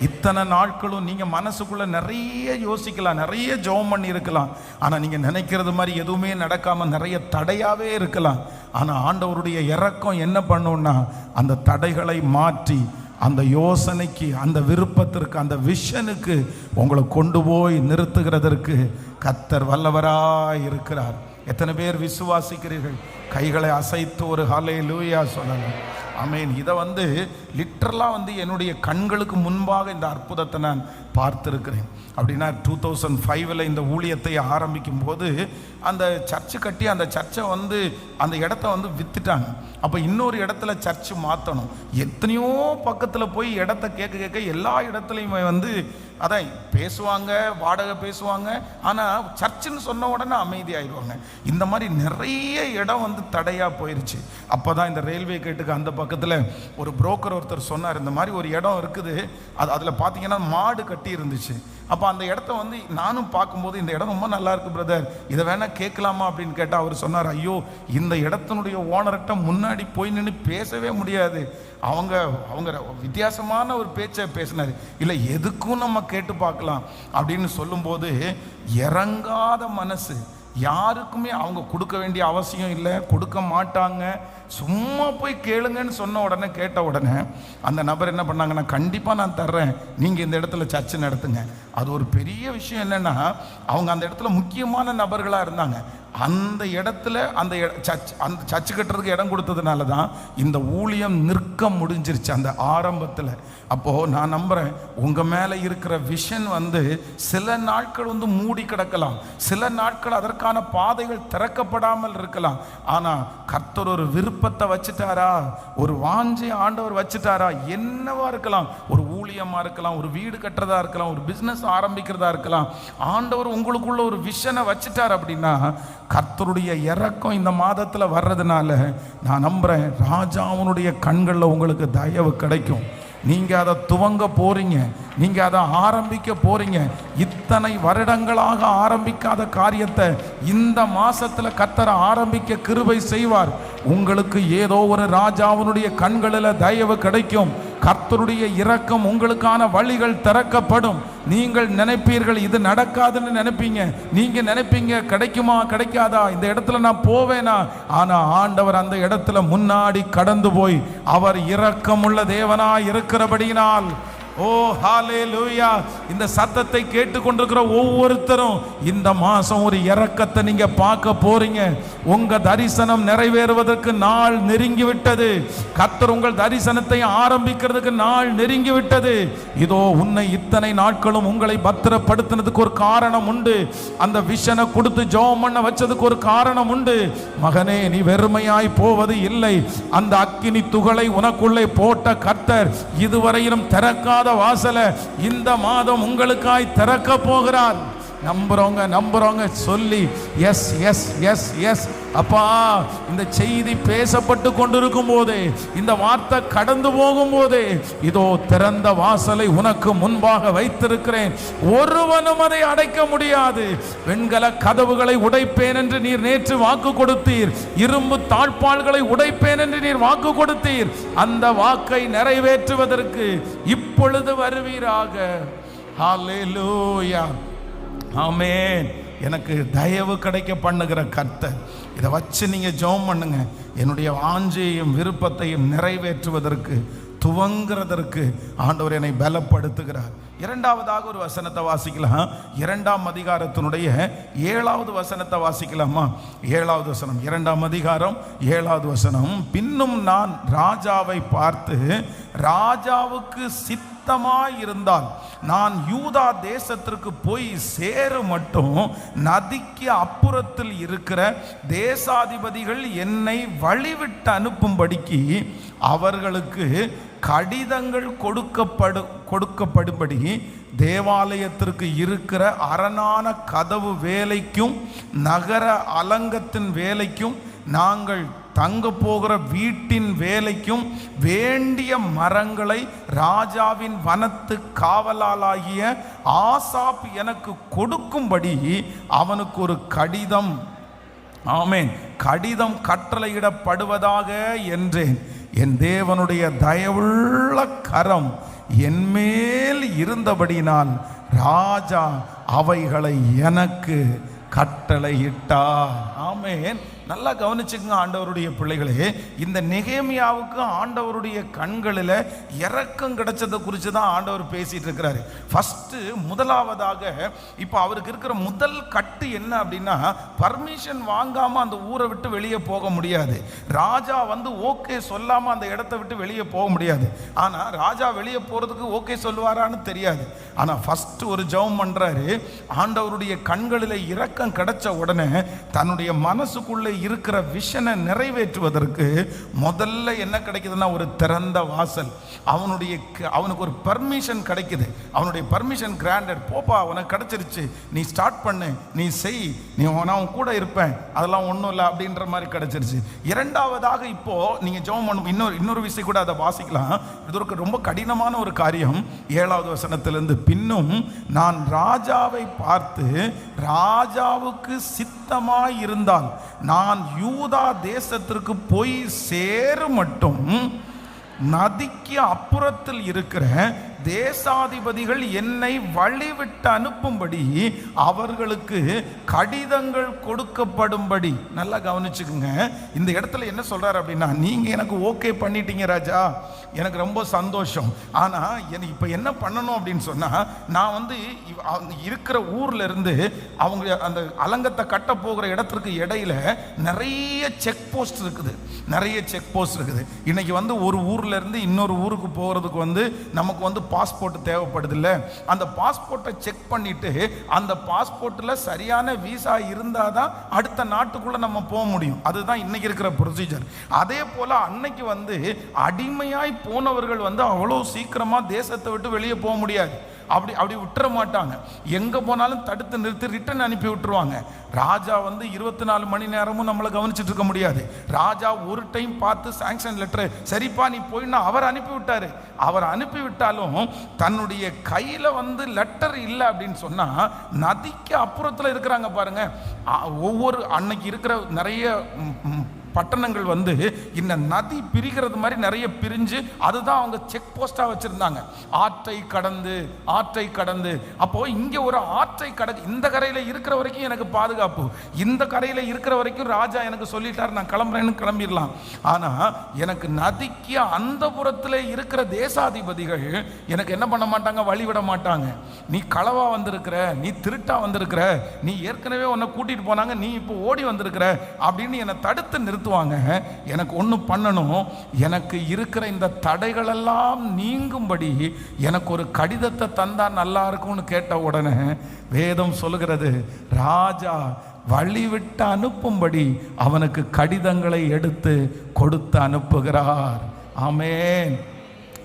இத்தனை நாட்களும் நீங்கள் மனசுக்குள்ளே நிறைய யோசிக்கலாம், நிறைய ஜெபம் பண்ணி இருக்கலாம். ஆனால் நீங்கள் நினைக்கிறது மாதிரி எதுவுமே நடக்காமல் நிறைய தடையாகவே இருக்கலாம். ஆனால் ஆண்டவருடைய இரக்கம் என்ன பண்ணுன்னா, அந்த தடைகளை மாற்றி அந்த யோசனைக்கு, அந்த விருப்பத்திற்கு, அந்த விஷனுக்கு உங்களை கொண்டு போய் நிறுத்துகிறதற்கு கர்த்தர் வல்லவராய் இருக்கிறார். எத்தனை பேர் விசுவாசிக்கிறீர்கள்? கைகளை அசைத்து ஒரு ஹல்லேலூயா சொல்லலாம். ஆமென். இதை லிட்டரலாக என்னுடைய கண்களுக்கு முன்பாக இந்த அற்புதத்தை நான் பார்த்துருக்கிறேன். அப்படின்னா 2005 இந்த ஊழியத்தை ஆரம்பிக்கும் போது அந்த சர்ச்சு கட்டி அந்த சர்ச்சை அந்த இடத்த வித்துட்டாங்க. அப்போ இன்னொரு இடத்துல சர்ச்சு மாற்றணும். எத்தனையோ பக்கத்தில் போய் இடத்த கேட்க எல்லா இடத்துலையுமே அதான் பேசுவாங்க, வாடகை பேசுவாங்க. ஆனால் சர்ச்சுன்னு சொன்ன உடனே அமைதியாயிடுவாங்க. இந்த மாதிரி நிறைய இடம் தடையாக போயிடுச்சு. அப்போ தான் இந்த ரயில்வே கேட்டுக்கு அந்த பக்கத்தில் ஒரு புரோக்கர் ஒருத்தர் சொன்னார், இந்த மாதிரி ஒரு இடம் இருக்குது, அதில் பார்த்தீங்கன்னா மாடு கட்டி இருந்துச்சு. அப்போ அந்த இடத்த நானும் பார்க்கும்போது இந்த இடம் ரொம்ப நல்லா இருக்குது பிரதர், இதை வேணால் கேட்கலாமா அப்படின்னு கேட்டால் அவர் சொன்னார், ஐயோ இந்த இடத்தினுடைய ஓனர்கிட்ட முன்னாடி போய் நின்று பேசவே முடியாது, அவங்க வித்தியாசமான ஒரு பேச்சை பேசினார். இல்லை எதுக்கும் நம்ம கேட்டு பார்க்கலாம் அப்படின்னு சொல்லும்போது இறங்காத மனசு. யாருக்குமே அவங்க கொடுக்க வேண்டிய அவசியம் இல்லை, கொடுக்க மாட்டாங்க. சும்மா போய் கேளுங்கன்னு சொன்ன உடனே, கேட்ட உடனே அந்த நபர் என்ன பண்ணாங்கன்னா, கண்டிப்பாக நான் தர்றேன், நீங்கள் இந்த இடத்துல சர்ச்சு நடத்துங்க. அது ஒரு பெரிய விஷயம். என்னென்னா, அவங்க அந்த இடத்துல முக்கியமான நபர்களாக இருந்தாங்க. அந்த இடத்துல அந்த சர்ச்சு கட்டுறதுக்கு இடம் கொடுத்ததுனால தான் இந்த ஊழியம் நிற்க முடிஞ்சிருச்சு அந்த ஆரம்பத்தில். அப்போது நான் நம்புகிறேன், உங்கள் மேலே இருக்கிற விஷன் சில நாட்கள் மூடி கிடக்கலாம், சில நாட்கள் அதற்கான பாதைகள் திறக்கப்படாமல் இருக்கலாம். ஆனால் கர்த்தர் ஒரு விருப்பத்தை வச்சுட்டாரா, ஒரு வாஞ்சை ஆண்டவர் வச்சுட்டாரா, என்னவா இருக்கலாம், ஒரு ஊழியமாக இருக்கலாம், ஒரு வீடு கட்டுறதா இருக்கலாம், ஒரு பிஸ்னஸ் ஆரம்பிக்கிறதா இருக்கலாம், ஆண்டவர் உங்களுக்குள்ள ஒரு விஷனை வச்சுட்டார் அப்படின்னா, கர்த்தருடைய இரக்கம் இந்த மாதத்தில் வர்றதுனால நான் நம்புகிறேன், ராஜாவுனுடைய கண்களில் உங்களுக்கு தயவு கிடைக்கும். நீங்கள் அதை துவங்க போறீங்க, நீங்கள் அதை ஆரம்பிக்க போறீங்க. இத்தனை வருடங்களாக ஆரம்பிக்காத காரியத்தை இந்த மாசத்துல கர்த்தர் ஆரம்பிக்க கிருபை செய்வார். உங்களுக்கு ஏதோ ஒரு ராஜாவினுடைய கண்களில் தயவு கிடைக்கும். கர்த்தருடைய இரக்கம் உங்களுக்கான வழிகள் திறக்கப்படும். நீங்கள் நினைப்பீர்கள் இது நடக்காதுன்னு நினைப்பீங்க. நீங்க நினைப்பீங்க கிடைக்குமா கிடைக்காதா, இந்த இடத்துல நான் போவேனா. ஆனா ஆண்டவர் அந்த இடத்துல முன்னாடி கடந்து போய் அவர் இரக்கமுள்ள தேவனாய் இருக்கிறபடியினால், ஓ ஹல்லேலூயா, இந்த சத்தத்தை கேட்டுக்கொண்டிருக்கிற ஒவ்வொருத்தரும் இந்த மாசம் ஒரு இரக்கத்தை நீங்க பார்க்க போறீங்க. உங்க தரிசனம் நிறைவேறுவதற்கு நாள் நெருங்கி விட்டது. கர்த்தர் உங்கள் தரிசனத்தை ஆரம்பிக்கிறதுக்கு நாள் நெருங்கி விட்டது. இதோ உன்னை இத்தனை நாட்களும் உங்களை பத்திரப்படுத்தினதுக்கு ஒரு காரணம் உண்டு. அந்த விஷனை கொடுத்து ஜெபம் பண்ண வச்சதுக்கு ஒரு காரணம் உண்டு. மகனே, நீ வெறுமையாய் போவது இல்லை. அந்த அக்கினி துகளை உனக்குள்ளே போட்ட கர்த்தர் இதுவரையிலும் திறக்காத வாசலை இந்த மாதம் உங்களுக்காய் திறக்க போகிறார். நம்புறவங்க சொல்லி எஸ் எஸ் எஸ் எஸ். அப்பா, இந்த செய்தி பேசப்பட்டு கொண்டிருக்கும் போதே, இந்த வார்த்தை கடந்து போகும் போதே, இதோ திறந்த வாசலை உனக்கு முன்பாக வைத்திருக்கிறேன், ஒருவனும் அதை அடைக்க முடியாது. வெண்கல கதவுகளை உடைப்பேன் என்று நீர் நேற்று வாக்கு கொடுத்தீர், இரும்பு தாழ்பாள்களை உடைப்பேன் என்று நீர் வாக்கு கொடுத்தீர். அந்த வாக்கை நிறைவேற்றுவதற்கு இப்பொழுது வருவீராக. ஹல்லேலூயா, ஆமென். எனக்கு தயவு கிடைக்க பண்ணுகிற கர்த்தர், இதை வச்சு நீங்கள் ஜெபம் பண்ணுங்க. என்னுடைய வாஞ்சையும் விருப்பத்தையும் நிறைவேற்றுவதற்கு, துவங்குறதற்கு ஆண்டவர் என்னை பலப்படுத்துகிறார். இரண்டாவதாக ஒரு வசனத்தை வாசிக்கலாம். 2ஆம் அதிகாரத்தினுடைய 7வது வசனத்தை வாசிக்கலாமா? 7வது வசனம், 2ஆம் அதிகாரம் 7வது வசனம். பின்னும் நான் ராஜாவை பார்த்து, ராஜாவுக்கு சித்தமாயிருந்தால் நான் யூதா தேசத்திற்கு போய் சேரு மட்டும் நதிக்கு அப்புறத்தில் இருக்கிற தேசாதிபதிகள் என்னை வழிவிட்டு அனுப்பும்படிக்கு அவர்களுக்கு கடிதங்கள் கொடுக்கப்படும்படி தேவாலயத்திற்கு இருக்கிற அரணான கதவு வேலைக்கும் நகர அலங்கத்தின் வேலைக்கும் நாங்கள் தங்க போகிற வீட்டின் வேலைக்கும் வேண்டிய மரங்களை ராஜாவின் வனத்து காவலாளாகிய ஆசாப் எனக்கு கொடுக்கும்படி அவனுக்கு ஒரு கடிதம், ஆமென், கடிதம் கட்டளையிடப்படுவதாக என்றேன். என் தேவனுடைய தயவுள்ள கரம் என்மேல் இருந்தபடினால் ராஜா அவைகளை எனக்கு கட்டளையிட்டார். ஆமென். நல்லா கவனிச்சுங்க ஆண்டவருடைய பிள்ளைகளே. இந்த நெகேமியாவுக்கு ஆண்டவருடைய கண்களில் இரக்கம் கிடைச்சதை குறித்து தான் ஆண்டவர் பேசிட்டு இருக்கிறாரு. ஃபஸ்ட்டு முதலாவதாக இப்போ அவருக்கு இருக்கிற முதல் கட்டு என்ன அப்படின்னா, பர்மிஷன் வாங்காமல் அந்த ஊரை விட்டு வெளியே போக முடியாது. ராஜா வந்து ஓகே சொல்லாமல் அந்த இடத்த விட்டு வெளியே போக முடியாது. ஆனால் ராஜா வெளியே போகிறதுக்கு ஓகே சொல்லுவாரான்னு தெரியாது. ஆனால் ஃபஸ்ட்டு ஒரு ஜெபம் பண்ணுறாரு. ஆண்டவருடைய கண்களில் இரக்கம் கிடைச்ச உடனே தன்னுடைய மனசுக்குள்ளே இருக்கிற விஷனை நிறைவேற்றுவதற்கு முதல்ல என்ன கிடைக்குதுன்னா, ஒரு திறந்த வாசல். அவனுக்கு ஒரு பர்மிஷன் கிடைக்குது. அவனுடைய பர்மிஷன் கிராண்டட். போப்பா, உனக்கு கிடைச்சிருச்சு, நீ ஸ்டார்ட் பண்ணு, நீ செய், நீ நான் கூட இருப்பேன், அதெல்லாம் ஒன்றும் இல்லை அப்படின்ற மாதிரி கிடைச்சிருச்சு. இரண்டாவதாக இப்போ நீங்கள் ஜெபம் பண்ண இன்னொரு விஷயம் கூட அதை வாசிக்கலாம். இது ஒரு ரொம்ப கடினமான ஒரு காரியம். 7வது வசனத்திலிருந்து, பின்னும் நான் ராஜாவை பார்த்து, ராஜாவுக்கு சித்தமாயிருந்தால் நான் யூதா தேசத்திற்கு போய் சேரு மட்டும் நதிக்கு அப்புறத்தில் இருக்கிற தேசாதிபதிகள் என்னை வழிவிட்டு அனுப்பும்படி அவர்களுக்கு கடிதங்கள் கொடுக்கப்படும்படி. நல்லா கவனிச்சுக்குங்க. இந்த இடத்துல என்ன சொல்றாரு அப்படின்னா, நீங்க எனக்கு ஓகே பண்ணிட்டீங்க ராஜா, எனக்கு ரொம்ப சந்தோஷம். ஆனா எனக்கு இப்போ என்ன பண்ணணும் அப்படின்னு சொன்னா, நான் வந்து இருக்கிற ஊர்ல இருந்து அவங்க அந்த அலங்கத்தை கட்ட போகிற இடத்திற்கு இடையில நிறைய செக் போஸ்ட் இருக்குது, நிறைய செக் போஸ்ட் இருக்குது. இன்னைக்கு வந்து ஒரு ஊர்ல இருந்து இன்னொரு ஊருக்கு போகிறதுக்கு வந்து நமக்கு வந்து பாஸ்போர்ட் தேவைப்படுது இல்லை? அந்த பாஸ்போர்ட்டை செக் பண்ணிட்டு அந்த பாஸ்போர்ட்டில் சரியான விசா இருந்தால் தான் அடுத்த நாட்டுக்குள்ளே நம்ம போக முடியும். அதுதான் இன்னைக்கு இருக்கிற ப்ரொசீஜர். அதே போல் அன்னைக்கு வந்து அடிமையாய் போனவர்கள் வந்து அவ்வளோ சீக்கிரமாக தேசத்தை விட்டு வெளியே போக முடியாது. அப்படி விட்டுற மாட்டாங்க. எங்கே போனாலும் தடுத்து நிறுத்தி ரிட்டர்ன் அனுப்பி விட்டுருவாங்க. ராஜா வந்து 24 மணி நேரமும் நம்மளை கவனிச்சுட்டு இருக்க முடியாது. ராஜா ஒரு டைம் பார்த்து சாங்ஷன் லெட்டர், சரிப்பா நீ போயின்னா அவர் அனுப்பி விட்டாரு. அவர் அனுப்பி விட்டாலும் தன்னுடைய கையில் வந்து லெட்டர் இல்லை அப்படின்னு சொன்னால், நதிக்கு அப்புறத்தில் இருக்கிறாங்க பாருங்க, ஒவ்வொரு அன்னைக்கு இருக்கிற நிறைய பட்டணங்கள் வந்து இந்த நதி பிரிகிறது மாதிரி நிறைய பிரிஞ்சு அதுதான் அவங்க செக் போஸ்டா வச்சிருந்தாங்க. ஆற்றை கடந்து அப்போ இங்க ஒரு ஆற்றை கடந்து இந்த கரையில இருக்கிற வரைக்கும் எனக்கு பாதுகாப்பு, இந்த கரையில இருக்கிற வரைக்கும் ராஜா எனக்கு சொல்லிட்டார் நான் கிளம்புறேன்னு கிளம்பிடலாம். ஆனா எனக்கு நதிக்கு அந்த புறத்துல இருக்கிற தேசாதிபதிகள் எனக்கு என்ன பண்ண மாட்டாங்க, வழிவிட மாட்டாங்க. நீ களவா வந்திருக்கிற, நீ திருட்டா வந்திருக்கிற, நீ ஏற்கனவே உன்னை கூட்டிட்டு போனாங்க, நீ இப்போ ஓடி வந்திருக்கிற அப்படின்னு என்னை தடுத்து நிறுத்துவாங்க. எனக்கு ஒன்று பண்ணணும், எனக்கு இருக்கிற இந்த தடைகளெல்லாம் நீங்கும்படி எனக்கு ஒரு கடிதத்தை தந்தா நல்லா இருக்கும்னு கேட்ட உடனே வேதம் சொல்லுகிறது, ராஜா வழிவிட்டு அனுப்பும்படி அவனுக்கு கடிதங்களை எடுத்து கொடுத்து அனுப்புகிறார். ஆமென்,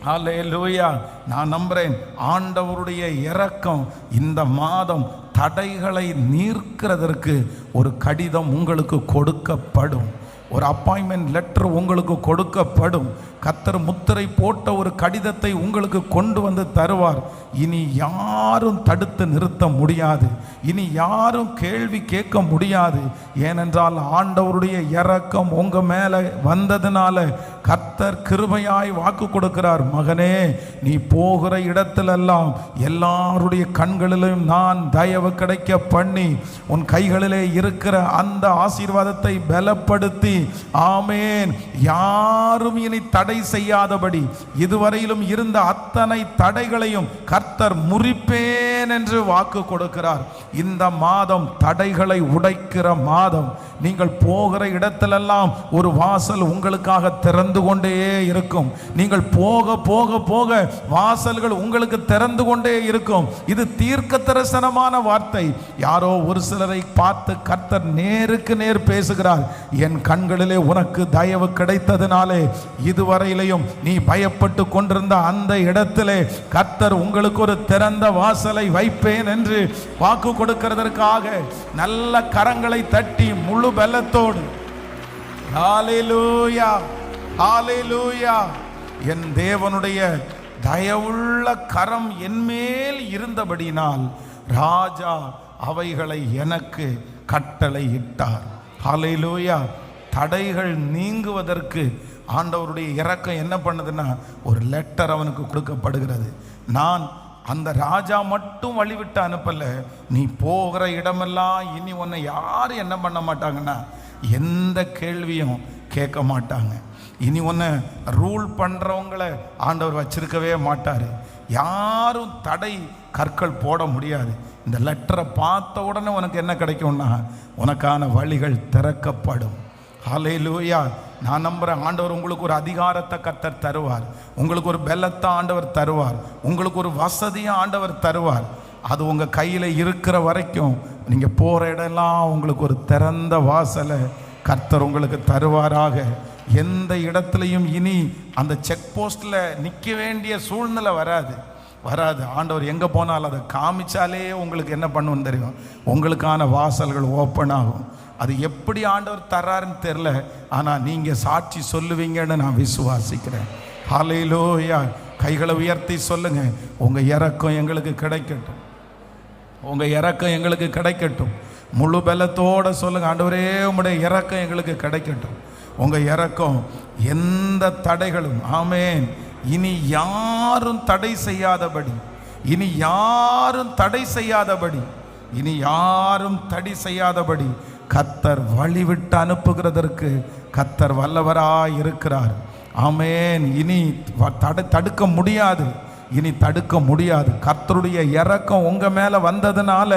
ஹல்லேலூயா. நான் நம்புறேன் ஆண்டவருடைய இரக்கம் இந்த மாதம் தடைகளை நீக்கிறதற்கு ஒரு கடிதம் உங்களுக்கு கொடுக்கப்படும். ஒரு அப்பாயின்மெண்ட் லெட்டர் உங்களுக்கு கொடுக்கப்படும். கர்த்தர் முத்திரை போட்ட ஒரு கடிதத்தை உங்களுக்கு கொண்டு வந்து தருவார். இனி யாரும் தடுத்து நிறுத்த முடியாது. இனி யாரும் கேள்வி கேட்க முடியாது. ஏனென்றால் ஆண்டவருடைய இரக்கம் உங்க மேல வந்ததுனால கர்த்தர் கிருபையாய் வாக்கு கொடுக்கிறார். மகனே, நீ போகிற இடத்திலெல்லாம் எல்லாருடைய கண்களிலும் நான் தயவு கிடைக்க பண்ணி உன் கைகளிலே இருக்கிற அந்த ஆசீர்வாதத்தை பலப்படுத்தி, ஆமேன், யாரும் இனி தடை செய்யாதபடி இதுவரையிலும் இருந்த அத்தனை தடைகளையும் கர்த்தர் முறிப்பேன் என்று வாக்கு கொடுக்கிறார். இந்த மாதம் தடைகளை உடைக்கிற மாதம். நீங்கள் போகிற இடத்திலெல்லாம் ஒரு வாசல் உங்களுக்காக திறந்து கொண்டே இருக்கும். நீங்கள் போக போக போக வாசல்கள் உங்களுக்கு திறந்து கொண்டே இருக்கும். இது தீர்க்க தரிசனமான வார்த்தை. யாரோ ஒரு சிலரை பார்த்து கர்த்தர் நேருக்கு நேர் பேசுகிறார். என் கண்களிலே உனக்கு தயவு கிடைத்ததினாலே இதுவரையிலையும் நீ பயப்பட்டு கொண்டிருந்த அந்த இடத்திலே கர்த்தர் உங்களுக்கு ஒரு திறந்த வாசலை வைப்பேன் என்று வாக்கு கொடுக்கிறதற்காக நல்ல கரங்களை தட்டி முழு பலத்தோடு ஹல்லேலூயா, ஹல்லேலூயா. என் தேவனுடைய தயவுள்ள கரம் என்மேல் இருந்தபடினால் ராஜா அவைகளை எனக்கு கட்டளை இட்டார். ஹல்லேலூயா. தடைகள் நீங்குவதற்கு ஆண்டவருடைய இரக்கம் என்ன பண்ணுதுன்னா, ஒரு லெட்டர் அவனுக்கு கொடுக்கப்படுகிறது. நான் அந்த ராஜா மட்டும் வழிவிட்டு அனுப்பல. நீ போகிற இடமெல்லாம் இனி உன்னை யாரும் என்ன பண்ண மாட்டாங்கன்னா, எந்த கேள்வியும் கேட்க மாட்டாங்க. இனி ஒன்று ரூல் பண்ணுறவங்களை ஆண்டவர் வச்சிருக்கவே மாட்டார். யாரும் தடை கற்கள் போட முடியாது. இந்த லெட்டரை பார்த்த உடனே உனக்கு என்ன கிடைக்கும்னா, உனக்கான வழிகள் திறக்கப்படும். ஹல்லேலூயா. நான் நம்புகிறேன், ஆண்டவர் உங்களுக்கு ஒரு அதிகாரத்தை கர்த்தர் தருவார். உங்களுக்கு ஒரு பலத்தை ஆண்டவர் தருவார். உங்களுக்கு ஒரு வசதியை ஆண்டவர் தருவார். அது உங்கள் கையில் இருக்கிற வரைக்கும் நீங்கள் போகிற இடம்லாம் உங்களுக்கு ஒரு திறந்த வாசலை கர்த்தர் உங்களுக்கு தருவாராக. எந்த இடத்துலையும் இனி அந்த செக் போஸ்ட்டில் நிற்க வேண்டிய சூழ்நிலை வராது. ஆண்டவர் எங்கே போனாலும் அதை காமிச்சாலே உங்களுக்கு என்ன பண்ணுன்னு தெரியும், உங்களுக்கான வாசல்கள் ஓப்பன் ஆகும். அது எப்படி ஆண்டவர் தர்றாருன்னு தெரில, ஆனால் நீங்கள் சாட்சி சொல்லுவீங்கன்னு நான் விசுவாசிக்கிறேன். ஹல்லேலூயா. கைகளை உயர்த்தி சொல்லுங்க, உங்கள் இரக்கம் எங்களுக்கு கிடைக்கட்டும், உங்கள் இரக்கம் எங்களுக்கு கிடைக்கட்டும். முழு பலத்தோடு சொல்லுங்க, ஆண்டவரே உம்முடைய இரக்கம் எங்களுக்கு கிடைக்கட்டும். உங்கள் இரக்கம் எந்த தடைகளும், ஆமேன், இனி யாரும் தடை செய்யாதபடி, இனி யாரும் தடை செய்யாதபடி, இனி யாரும் தடை செய்யாதபடி கர்த்தர் வழிவிட்டு அனுப்புகிறதற்கு கர்த்தர் வல்லவராய் இருக்கிறார். ஆமேன். இனி தடுக்க முடியாது, இனி தடுக்க முடியாது. கர்த்தருடைய இரக்கம் உங்க மேல வந்ததுனால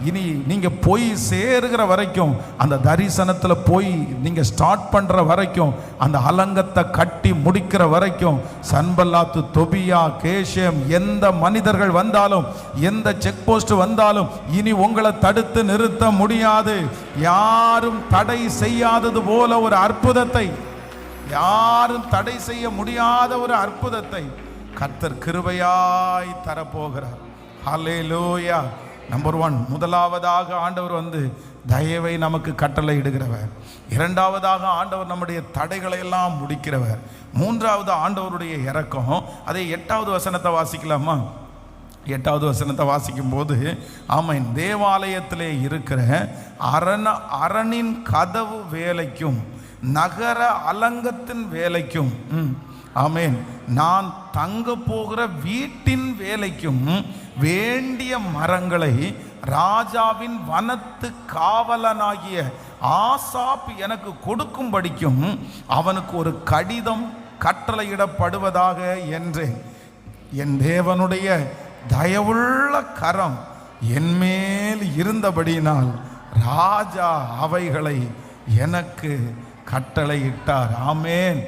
இனி நீங்க போய் சேருகிற வரைக்கும், அந்த தரிசனத்துல போய் நீங்க ஸ்டார்ட் பண்ற வரைக்கும், அந்த அலங்கத்தை கட்டி முடிக்கிற வரைக்கும், சன்பல்லாத்து, தொபியா, கேஷம், எந்த மனிதர்கள் வந்தாலும், எந்த செக் போஸ்ட் வந்தாலும் இனி உங்களை தடுத்து நிறுத்த முடியாது. யாரும் தடை செய்யாதது போல ஒரு அற்புதத்தை, யாரும் தடை செய்ய முடியாத ஒரு அற்புதத்தை கர்த்தர் கிருபையாய் தரப்போகிறார். ஹல்லேலூயா. நம்பர் 1, முதலாவதாக ஆண்டவர் தயவை நமக்கு கட்டளை இடுகிறவர். இரண்டாவதாக ஆண்டவர் நம்முடைய தடைகளை எல்லாம் முடிக்கிறவர். மூன்றாவது ஆண்டவருடைய இரக்கம். அதே 8வது வசனத்தை வாசிக்கலாமா? 8வது வசனத்தை வாசிக்கும் போது, ஆமாம், தேவாலயத்திலே இருக்கிற அரணின் கதவு வேலைக்கும் நகர அலங்கத்தின் வேலைக்கும், ஆமேன், நான் தங்க போகிற வீட்டின் வேலைக்கும் வேண்டிய மரங்களை ராஜாவின் வனத்து காவலனாகிய ஆசாப் எனக்கு கொடுக்கும்படிக்கும் அவனுக்கு ஒரு கடிதம் கட்டளையிடப்படுவதாக என்றேன். என் தேவனுடைய தயவுள்ள கரம் என்மேல் இருந்தபடியினால் ராஜா அவைகளை எனக்கு கட்டளையிட்டார். ஆமேன்.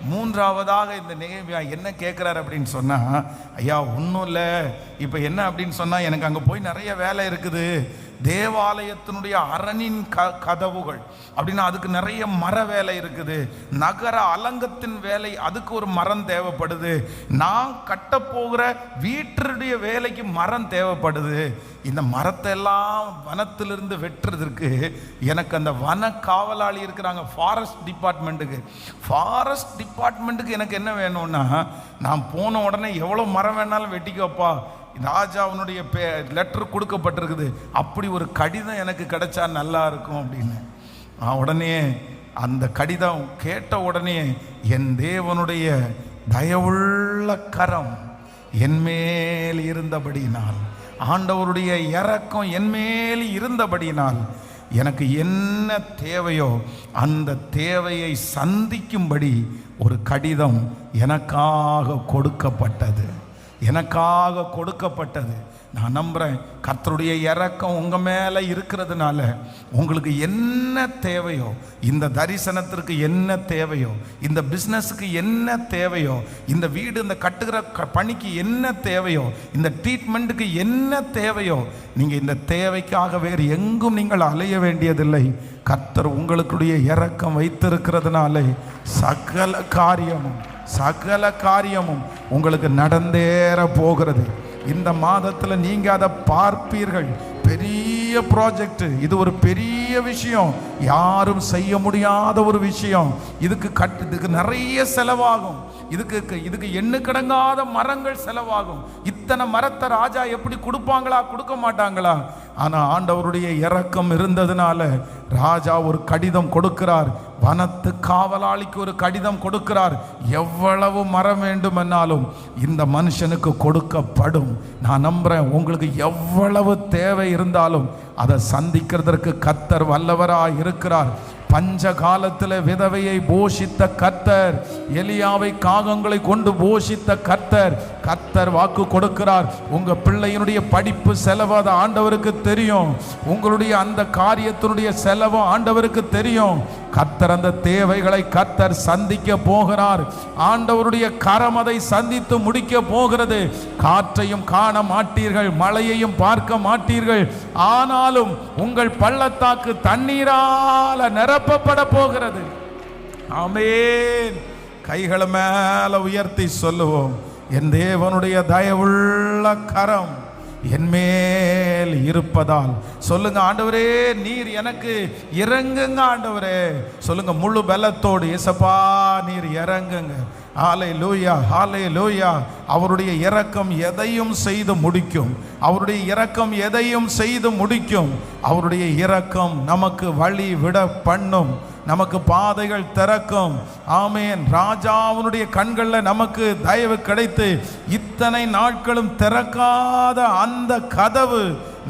மூன்றாவதாக இந்த நெகேமியா என்ன கேட்குறாரு அப்படின்னு சொன்னால், ஐயா ஒன்றும் இல்லை, இப்போ என்ன அப்படின்னு சொன்னால், எனக்கு அங்கே போய் நிறைய வேலை இருக்குது, தேவாலயத்தினுடைய அரணின் கதவுகள் அப்படின்னா அதுக்கு நிறைய மர வேலை இருக்குது. நகர அலங்கத்தின் வேலை, அதுக்கு ஒரு மரம் தேவைப்படுது. நான் கட்டப்போகிற வீட்டுடைய வேலைக்கு மரம் தேவைப்படுது. இந்த மரத்தை எல்லாம் வனத்திலிருந்து வெட்டுறதுக்கு எனக்கு அந்த வன காவலாளி இருக்கிறாங்க, ஃபாரஸ்ட் டிபார்ட்மெண்ட்டுக்கு எனக்கு என்ன வேணும்னா, நான் போன உடனே எவ்வளோ மரம் வேணாலும் வெட்டிக்கப்பா, ராஜாவுடைய லெட்டர் கொடுக்கப்பட்டிருக்குது, அப்படி ஒரு கடிதம் எனக்கு கிடைச்சா நல்லா இருக்கும் அப்படின்னு. உடனே அந்த கடிதம் கேட்ட உடனே என் தேவனுடைய தயவுள்ள கரம் என்மேல் இருந்தபடியினால், ஆண்டவருடைய இரக்கம் என்மேல் இருந்தபடியினால், எனக்கு என்ன தேவையோ அந்த தேவையை சந்திக்கும்படி ஒரு கடிதம் எனக்காக கொடுக்கப்பட்டது. நான் நம்புகிறேன், கர்த்தருடைய இரக்கம் உங்கள் மேலே இருக்கிறதுனால உங்களுக்கு என்ன தேவையோ, இந்த தரிசனத்திற்கு என்ன தேவையோ, இந்த பிஸ்னஸுக்கு என்ன தேவையோ, இந்த வீடு இந்த கட்டுகிற பணிக்கு என்ன தேவையோ, இந்த ட்ரீட்மெண்ட்டுக்கு என்ன தேவையோ, நீங்கள் இந்த தேவைக்காக வேறு எங்கும் நீங்கள் அலைய வேண்டியதில்லை. கர்த்தர் உங்களுடைய இரக்கம் வைத்திருக்கிறதுனால சகல காரியமும் உங்களுக்கு நடந்தேற போகிறது. இந்த மாதத்தில் நீங்கள் அதை பார்ப்பீர்கள். பெரிய ப்ராஜெக்ட், இது ஒரு பெரிய விஷயம், யாரும் செய்ய முடியாத ஒரு விஷயம். இதுக்கு நிறைய செலவாகும். இதுக்கு எண்ணுக்கடங்காத மரங்கள் செலவாகும். இத்தனை மரத்தை ராஜா எப்படி கொடுப்பாங்களா, கொடுக்க மாட்டாங்களா? ஆனால் ஆண்டவருடைய இரக்கம் இருந்ததுனால ராஜா ஒரு கடிதம் கொடுக்கிறார், வனத்து காவலாளிக்கு ஒரு கடிதம் கொடுக்கிறார். எவ்வளவு மரம் வேண்டுமென்னாலும் இந்த மனுஷனுக்கு கொடுக்கப்படும். நான் நம்புறேன், உங்களுக்கு எவ்வளவு தேவை இருந்தாலும் அதை சந்திக்கிறதற்கு கர்த்தர் வல்லவராய் இருக்கிறார். பஞ்ச காலத்தில் விதவையை போஷித்த கர்த்தர், எலியாவை காகங்களை கொண்டு போஷித்த கர்த்தர் வாக்கு கொடுக்கிறார். உங்க பிள்ளையினுடைய படிப்பு செலவு அது ஆண்டவருக்கு தெரியும். உங்களுடைய அந்த காரியத்தினுடைய செலவு ஆண்டவருக்கு தெரியும். கர்த்தர் அந்த தேவைகளை கர்த்தர் சந்திக்க போகிறார். ஆண்டவருடைய கரம் அதை சந்தித்து முடிக்க போகிறது. காற்றையும் காண மாட்டீர்கள், மழையையும் பார்க்க மாட்டீர்கள், ஆனாலும் உங்கள் பள்ளத்தாக்கு தண்ணீரால நிரப்பப்பட போகிறது. ஆமென். கைகளை மேல உயர்த்தி சொல்லுவோம், என் தேவனுடைய தயவுள்ள கரம் என்மேல் இருப்பதால். சொல்லுங்க, ஆண்டவரே நீர் எனக்கு இறங்குங்க. ஆண்டவரே சொல்லுங்க முழு பலத்தோடு, இயேசப்பா நீர் இறங்குங்க. ஹல்லேலூயா, ஹல்லேலூயா. அவருடைய இரக்கம் எதையும் செய்து முடிக்கும். அவருடைய இரக்கம் எதையும் செய்து முடிக்கும். அவருடைய இரக்கம் நமக்கு வழி விட பண்ணும், நமக்கு பாதைகள் திறக்கும். ஆமென். ராஜாவுடைய கண்களில் நமக்கு தயவு கிடைத்து இத்தனை நாட்களும் திறக்காத அந்த கதவு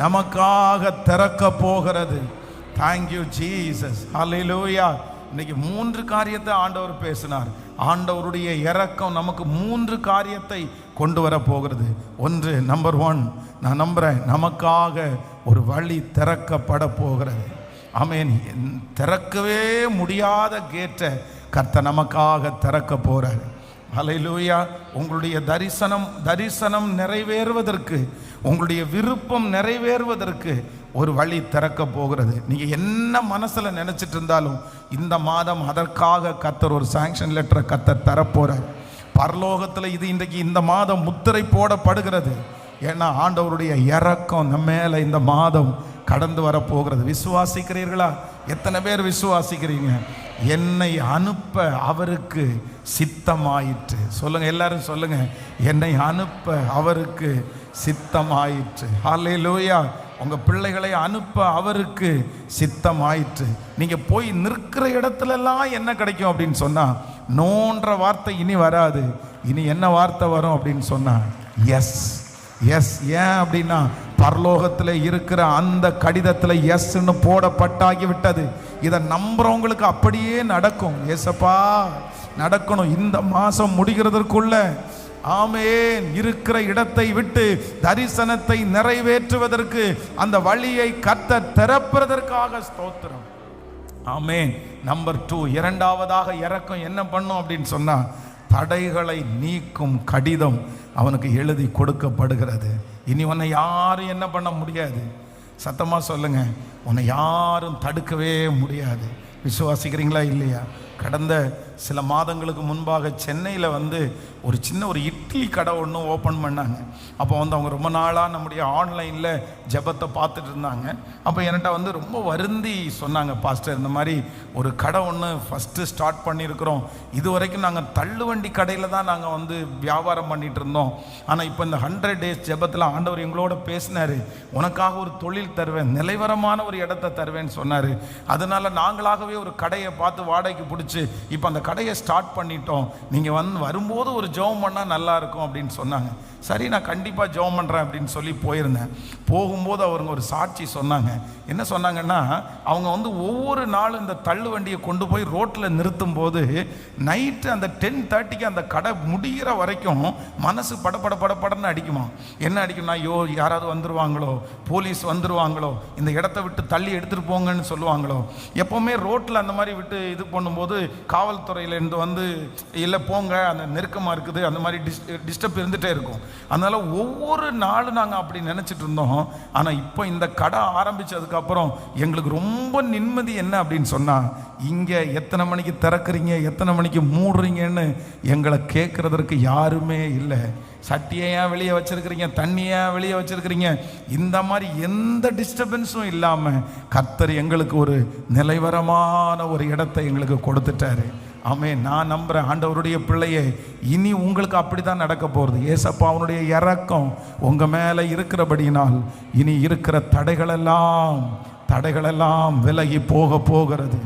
நமக்காக திறக்க போகிறது. Thank you Jesus. ஹல்லேலூயா. இன்னைக்கு 3 காரியத்தை ஆண்டவர் பேசினார். ஆண்டவருடைய இரக்கம் நமக்கு 3 காரியத்தை கொண்டு வர போகிறது. ஒன்று, நம்பர் 1, நான் நம்புறேன், நமக்காக ஒரு வழி திறக்கப்பட போகிறது. ஆமென். திறக்கவே முடியாத கேட்டை கர்த்தர் நமக்காக திறக்க போறார். ஹல்லேலூயா. உங்களுடைய தரிசனம் நிறைவேறுவதற்கு, உங்களுடைய விருப்பம் நிறைவேறுவதற்கு ஒரு வழி திறக்க போகிறது. நீங்க என்ன மனசுல நினைச்சிட்டு இருந்தாலும் இந்த மாதம் அதற்காக கர்த்தர் ஒரு சாங்ஷன் லெட்டரை கர்த்தர் தரப்போறார். பரலோகத்தில் இது இன்றைக்கு இந்த மாதம் முத்திரை போடப்படுகிறது. ஏன்னா ஆண்டவருடைய இரக்கம் நம்ம மேல இந்த மாதம் கடந்து வர போகிறது. விசுவாசிக்கிறீர்களா? எத்தனை பேர் விசுவாசிக்கிறீங்க? என்னை அனுப்ப அவருக்கு சித்தமாயிற்று. சொல்லுங்க, எல்லாரும் சொல்லுங்க, என்னை அனுப்ப அவருக்கு சித்தமாயிற்று. ஹல்லேலூயா. உங்க பிள்ளைகளை அனுப்ப அவருக்கு சித்தமாயிற்று. நீங்க போய் நிற்கிற இடத்துலலாம் என்ன கிடைக்கும் அப்படின்னு சொன்னா, நோன்ற வார்த்தை இனி வராது. இனி என்ன வார்த்தை வரும் அப்படின்னு சொன்னா, எஸ் எஸ். ஏன் அப்படின்னா பரலோகத்தில் இருக்கிற அந்த கடிதத்தில் எஸ்ன்னு போடப்பட்டாகி விட்டது. இதை நம்புறவங்களுக்கு அப்படியே நடக்கும். ஏசப்பா நடக்கணும் இந்த மாசம் முடிகிறதற்குள்ள. ஆமென். இருக்கிற இடத்தை விட்டு தரிசனத்தை நிறைவேற்றுவதற்கு அந்த வழியை கர்த்தர் திறப்பதற்காக ஸ்தோத்திரம். ஆமென். நம்பர் 2, இரண்டாவதாக இரக்கம் என்ன பண்ணும் அப்படின்னு சொன்னா, தடைகளை நீக்கும் கடிதம் அவனுக்கு எழுதி கொடுக்கப்படுகிறது. இனி உன்னை யாரும் என்ன பண்ண முடியாது. சத்தமாக சொல்லுங்க, உன்னை யாரும் தடுக்கவே முடியாது. விசுவாசிக்கிறீங்களா இல்லையா? கடந்த சில மாதங்களுக்கு முன்பாக சென்னையில் ஒரு சின்ன இட்லி கடை ஒன்று ஓப்பன் பண்ணாங்க. அப்போ அவங்க ரொம்ப நாளாக நம்முடைய ஆன்லைனில் ஜெபத்தை பார்த்துட்டு இருந்தாங்க. அப்போ என்கிட்ட ரொம்ப வருந்தி சொன்னாங்க, பாஸ்டர் இந்த மாதிரி ஒரு கடை ஒன்று ஃபஸ்ட்டு ஸ்டார்ட் பண்ணியிருக்கிறோம். இது வரைக்கும் நாங்கள் தள்ளுவண்டி கடையில் தான் நாங்கள் வியாபாரம் பண்ணிகிட்டு இருந்தோம். ஆனால் இப்போ இந்த 100 days ஜெபத்தில் ஆண்டவர் எங்களோட பேசினார், உனக்காக ஒரு தொழில் தருவேன், நிலைவரமான ஒரு இடத்த தருவேன்னு சொன்னார். அதனால் நாங்களாகவே ஒரு கடையை பார்த்து வாடகைக்கு பிடிச்சி இப்போ அந்த கடையை ஸ்டார்ட் பண்ணிட்டோம். நீங்கள் வரும்போது ஒரு ஜெபம் பண்ணால் நல்லா இருக்கும் அப்படின்னு சொன்னாங்க. சரி, நான் கண்டிப்பாக ஜெபம் பண்ணுறேன் அப்படின்னு சொல்லி போயிருந்தேன். போகும்போது அவங்க ஒரு சாட்சி சொன்னாங்க. என்ன சொன்னாங்கன்னா, அவங்க ஒவ்வொரு நாளும் இந்த தள்ளு வண்டியை கொண்டு போய் ரோட்டில் நிறுத்தும் போது நைட்டு அந்த 10:30க்கு அந்த கடை முடிகிற வரைக்கும் மனசு படப்படன்னு அடிக்குமா. என்ன அடிக்கும்னா, ஐயோ யாராவது வந்துடுவாங்களோ, போலீஸ் வந்துடுவாங்களோ, இந்த இடத்த விட்டு தள்ளி எடுத்துகிட்டு போங்கன்னு சொல்லுவாங்களோ. எப்போவுமே ரோட்டில் அந்த மாதிரி விட்டு இது பண்ணும்போது காவல்துறையிலேருந்து இல்லை போங்க, அந்த நெருக்கமாக இருக்குது, அந்த மாதிரி டிஸ்டர்ப் இருந்துகிட்டே இருக்கும். அதனால் ஒவ்வொரு நாளும் நாங்கள் அப்படி நினச்சிட்டு இருந்தோம். ஆனால் இப்போ இந்த கடை ஆரம்பித்ததுக்கப்புறம் எங்களுக்கு ரொம்ப நிம்மதி என்ன அப்படின்னு சொன்னால், இங்கே எத்தனை மணிக்கு திறக்கிறீங்க, எத்தனை மணிக்கு மூடுறீங்கன்னு எங்களை கேட்குறதற்கு யாருமே இல்லை. சட்டியை ஏன் வெளியே வச்சிருக்கிறீங்க, தண்ணியை வெளியே வச்சிருக்கிறீங்க, இந்த மாதிரி எந்த டிஸ்டர்பன்ஸும் இல்லாமல் கர்த்தர் எங்களுக்கு ஒரு நிலைவரமான ஒரு இடத்தை எங்களுக்கு கொடுத்துட்டாரு. ஆமென். நான் நம்புகிறேன் ஆண்டவருடைய பிள்ளையே, இனி உங்களுக்கு அப்படி தான் நடக்க போகிறது. ஏசப்பா அவனுடைய இரக்கம் உங்கள் மேலே இருக்கிறபடினால் இனி இருக்கிற தடைகளெல்லாம் விலகி போகிறது.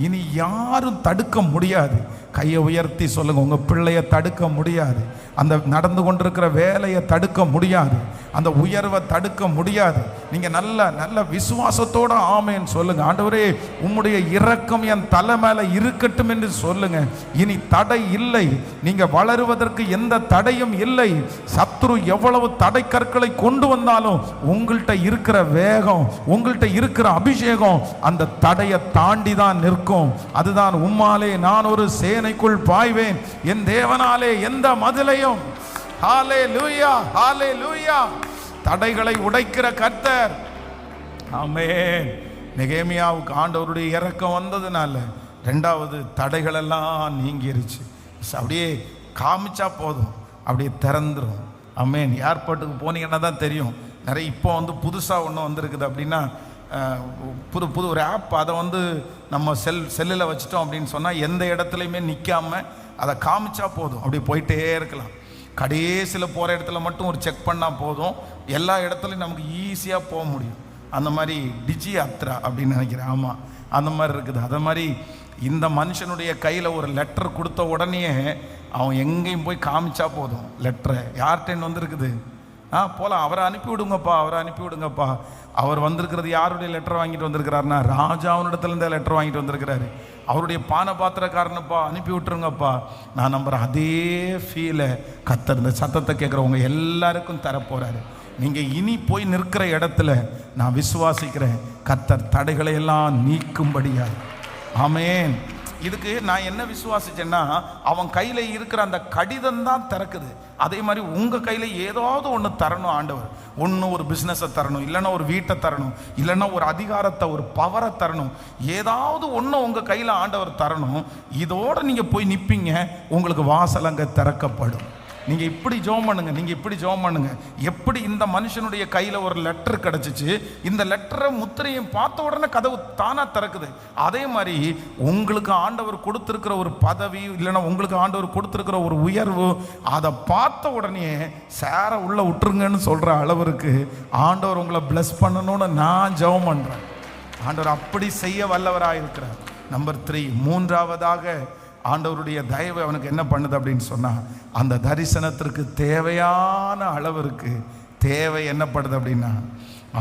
இனி யாரும் தடுக்க முடியாது. கையை உயர்த்தி சொல்லுங்க, உங்கள் பிள்ளையை தடுக்க முடியாது. அந்த நடந்து கொண்டிருக்கிற வேலையை தடுக்க முடியாது. அந்த உயர்வை தடுக்க முடியாது. நீங்கள் நல்ல விசுவாசத்தோட ஆமேன்னு சொல்லுங்க. ஆண்டவரே, உம்முடைய இரக்கம் என் தலை மேலே இருக்கட்டும் என்று சொல்லுங்க. இனி தடை இல்லை. நீங்கள் வளருவதற்கு எந்த தடையும் இல்லை. சத்துரு எவ்வளவு தடை கற்களை கொண்டு வந்தாலும் உங்கள்கிட்ட இருக்கிற வேகம், உங்கள்கிட்ட இருக்கிற அபிஷேகம் அந்த தடையை தாண்டி தான் நிற்கும். அதுதான், உம்மாலே நான் ஒரு சேனைக்குள் பாய்வேன், என் தேவனாலே எந்த மதிலையும். ஹல்லேலூயா, ஹல்லேலூயா. தடைகளை உடைக்கிற கர்த்தர். ஆமென். நெகேமியாவுக்கு ஆண்டவருடைய இரக்கம் வந்ததுனால 2வது தடைகளெல்லாம் நீங்கிருச்சு. அப்படியே காமிச்சா போதும், அப்படியே திறந்துடும். ஆமென். ஏர்போர்ட்டுக்கு போனீங்கன்னா தான் தெரியும். நிறைய இப்போ புதுசாக ஒன்று வந்திருக்குது. அப்படின்னா புது ஒரு ஆப். அதை நம்ம செல்லில் வச்சிட்டோம் அப்படின்னு சொன்னால் எந்த இடத்துலையுமே நிற்காம அதை காமிச்சா போதும், அப்படி போயிட்டே இருக்கலாம். கடைசியில் போகிற இடத்துல மட்டும் ஒரு செக் பண்ணால் போதும், எல்லா இடத்துலையும் நமக்கு ஈஸியாக போக முடியும். அந்த மாதிரி டிஜி யாத்ரா அப்படின்னு நினைக்கிறேன். ஆமாம், அந்த மாதிரி இருக்குது. அதை மாதிரி இந்த மனுஷனுடைய கையில் ஒரு லெட்டர் கொடுத்த உடனே அவன் எங்கேயும் போய் காமிச்சா போதும். லெட்டரை யார்கிட்ட வந்திருக்குது, போகலாம், அவரை அனுப்பி விடுங்கப்பா. அவர் வந்திருக்கிறது யாருடைய லெட்டர் வாங்கிட்டு வந்திருக்கிறாருன்னா, ராஜாவினிடத்துலேருந்தே லெட்டர் வாங்கிட்டு வந்திருக்கிறாரு. அவருடைய பாத்திரக்காரனப்பா, அனுப்பி விட்டுருங்கப்பா. நான் நம்புகிறேன் அதே ஃபீலை கர்த்தர் இந்த சத்தத்தை கேட்குறவங்க எல்லாருக்கும் தரப்போகிறாரு. நீங்கள் இனி போய் நிற்கிற இடத்துல நான் விசுவாசிக்கிறேன், கர்த்தர் தடைகளை எல்லாம் நீக்கும்படியாய். ஆமென். இதுக்கு நான் என்ன விசுவாசிச்சேன்னா, அவன் கையில் இருக்கிற அந்த கடிதம் தான் திறக்குது. அதே மாதிரி உங்கள் கையில் ஏதாவது ஒன்று தரணும் ஆண்டவர். ஒன்று ஒரு பிஸ்னஸை தரணும், இல்லைன்னா ஒரு வீட்டை தரணும், இல்லைன்னா ஒரு அதிகாரத்தை, ஒரு பவரை தரணும். ஏதாவது ஒன்று உங்கள் கையில் ஆண்டவர் தரணும். இதோடு நீங்கள் போய் நிற்பீங்க, உங்களுக்கு வாசல் அங்கே திறக்கப்படும். நீங்கள் இப்படி ஜெபம் பண்ணுங்க. எப்படி இந்த மனுஷனுடைய கையில் ஒரு லெட்டர் கிடச்சிச்சு, இந்த லெட்டரை முத்திரையும் பார்த்த உடனே கதவு தானாக திறக்குது. அதே மாதிரி உங்களுக்கு ஆண்டவர் கொடுத்துருக்கிற ஒரு பதவி, இல்லைன்னா உங்களுக்கு ஆண்டவர் கொடுத்துருக்கிற ஒரு உயர்வு, அதை பார்த்த உடனே சேர உள்ள விட்டுருங்கன்னு சொல்கிற அளவிற்கு ஆண்டவர் உங்களை பிளஸ் பண்ணணும்னு நான் ஜெபம் பண்ணுறேன். ஆண்டவர் அப்படி செய்ய வல்லவராக இருக்கிறார். நம்பர் 3, 3வதாக ஆண்டவருடைய தயவு அவனுக்கு என்ன பண்ணுது அப்படின்னு சொன்னால், அந்த தரிசனத்திற்கு தேவையான அளவிற்கு தேவை என்னப்படுது அப்படின்னா,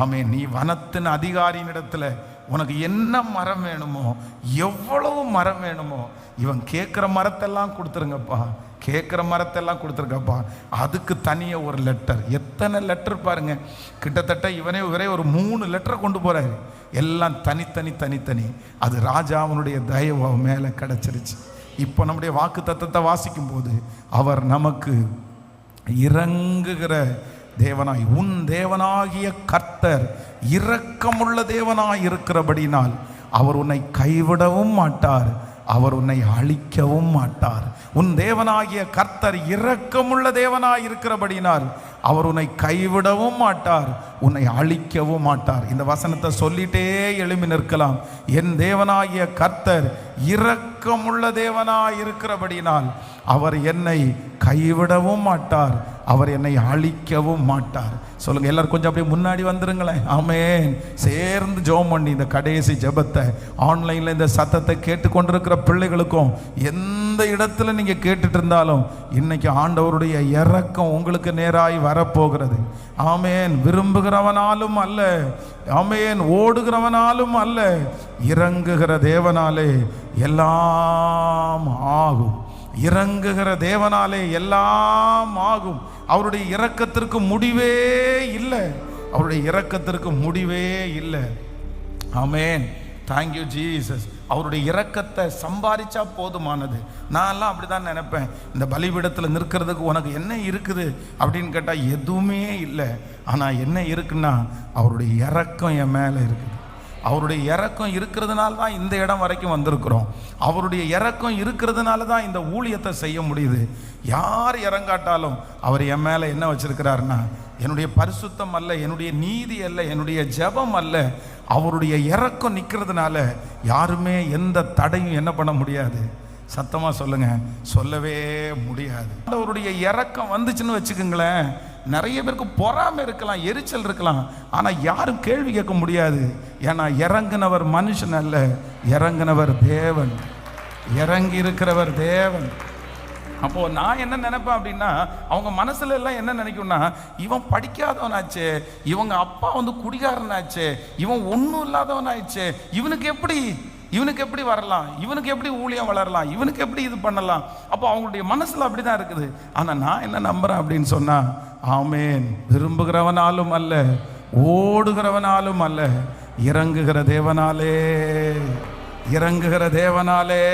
ஆமென், நீ வனத்தின் அதிகாரியினிடத்தில் உனக்கு என்ன மரம் வேணுமோ, எவ்வளவு மரம் வேணுமோ, இவன் கேட்குற மரத்தெல்லாம் கொடுத்துருங்கப்பா. அதுக்கு தனியாக ஒரு லெட்டர். எத்தனை லெட்டர் பாருங்க. கிட்டத்தட்ட இவரே ஒரு 3 லெட்டரை கொண்டு போகிறாரு. எல்லாம் தனித்தனி. அது ராஜாவனுடைய தயவு அவன் மேலே கிடச்சிருச்சு. இப்போ நம்முடைய வாக்கு தத்தத்தை வாசிக்கும் போது அவர் நமக்கு இறங்குகிற தேவனாய், உன் தேவனாகிய கர்த்தர் இரக்கமுள்ள தேவனாய் இருக்கிறபடினால் அவர் உன்னை கைவிடவும் மாட்டார், அவர் உன்னை அழிக்கவும் மாட்டார். உன் தேவனாகிய கர்த்தர் இரக்கமுள்ள தேவனாய் இருக்கிறபடினால் அவர் உன்னை கைவிடவும் மாட்டார், உன்னை அழிக்கவும் மாட்டார். இந்த வசனத்தை சொல்லிட்டே எழும்பி நிற்கலாம். என் தேவனாகிய கர்த்தர் இரக்கமுள்ள தேவனாய் இருக்கிறபடினால் அவர் என்னை கைவிடவும் மாட்டார், அவர் என்னை அழிக்கவும் மாட்டார். சொல்லுங்க எல்லாரும், கொஞ்சம் அப்படியே முன்னாடி வந்துருங்களேன். ஆமென். சேர்ந்து ஜெபம் பண்ணி இந்த கடைசி ஜெபத்தை ஆன்லைன்ல இந்த சத்தத்தை கேட்டுக்கொண்டிருக்கிற பிள்ளைகளுக்கும், எந்த இடத்துல நீங்க கேட்டுட்டு இருந்தாலும் இன்னைக்கு ஆண்டவருடைய இரக்கம் உங்களுக்கு நேராய் வரப்போகிறது. ஆமென். விரும்புகிறவனாலும் அல்ல, ஆமென், ஓடுகிறவனாலும் அல்ல, இறங்குகிற தேவனாலே எல்லாம் ஆகும். இறங்குகிற தேவனாலே எல்லாம் ஆகும். அவருடைய இரக்கத்திற்கு முடிவே இல்லை, அவருடைய இரக்கத்திற்கு முடிவே இல்லை. ஆமென். Thank you Jesus. அவருடைய இரக்கத்தை சம்பாதிச்சா போதுமானது. நான்லாம் அப்படி தான் நினைப்பேன். இந்த பலிபீடத்தில் நிற்கிறதுக்கு உனக்கு என்ன இருக்குது அப்படின்னு கேட்டால் எதுவுமே இல்லை. ஆனால் என்ன இருக்குன்னா அவருடைய இரக்கம் என் மேலே இருக்குது. அவருடைய இரக்கம் இருக்கிறதுனால தான் இந்த இடம் வரைக்கும் வந்திருக்கிறோம். அவருடைய இரக்கம் இருக்கிறதுனால தான் இந்த ஊழியத்தை செய்ய முடியுது. யார் இறங்காட்டாலும் அவர் என் மேலே என்ன வச்சிருக்கிறாருன்னா, என்னுடைய பரிசுத்தம் அல்ல, என்னுடைய நீதி அல்ல, என்னுடைய ஜெபம் அல்ல, அவருடைய இரக்கம் நிற்கிறதுனால யாருமே எந்த தடையும் என்ன பண்ண முடியாது. சத்தமா சொல்லுங்க, சொல்லவே முடியாது. அவருடைய இரக்கம் வந்துச்சுன்னு வச்சுக்கோங்களேன், நிறைய பேருக்கு பொறாமை இருக்கலாம், எரிச்சல் இருக்கலாம், ஆனால் யாரும் கேள்வி கேட்க முடியாது. ஏன்னா இறங்கினவர் மனுஷன் அல்ல, இறங்கினவர் தேவன், இறங்கி இருக்கிறவர் தேவன். அப்போ நான் என்ன நினைப்பேன் அப்படின்னா, அவங்க மனசுல எல்லாம் என்ன நினைக்கும்னா, இவன் படிக்காதவனாச்சே, இவங்க அப்பா குடிகாரனாச்சே, இவன் ஒன்றும் இல்லாதவனாச்சே, இவனுக்கு எப்படி வரலாம், இவனுக்கு எப்படி ஊழியம் வளரலாம், இவனுக்கு எப்படி இது பண்ணலாம். அப்போ அவங்களுடைய மனசுல அப்படிதான் இருக்குது. ஆனால் நான் என்ன நம்புறேன் அப்படின்னு சொன்னா, ஆமென், விரும்புகிறவனாலும் அல்ல, ஓடுகிறவனாலும் அல்ல, இறங்குகிற தேவனாலே, இறங்குகிற தேவனாலே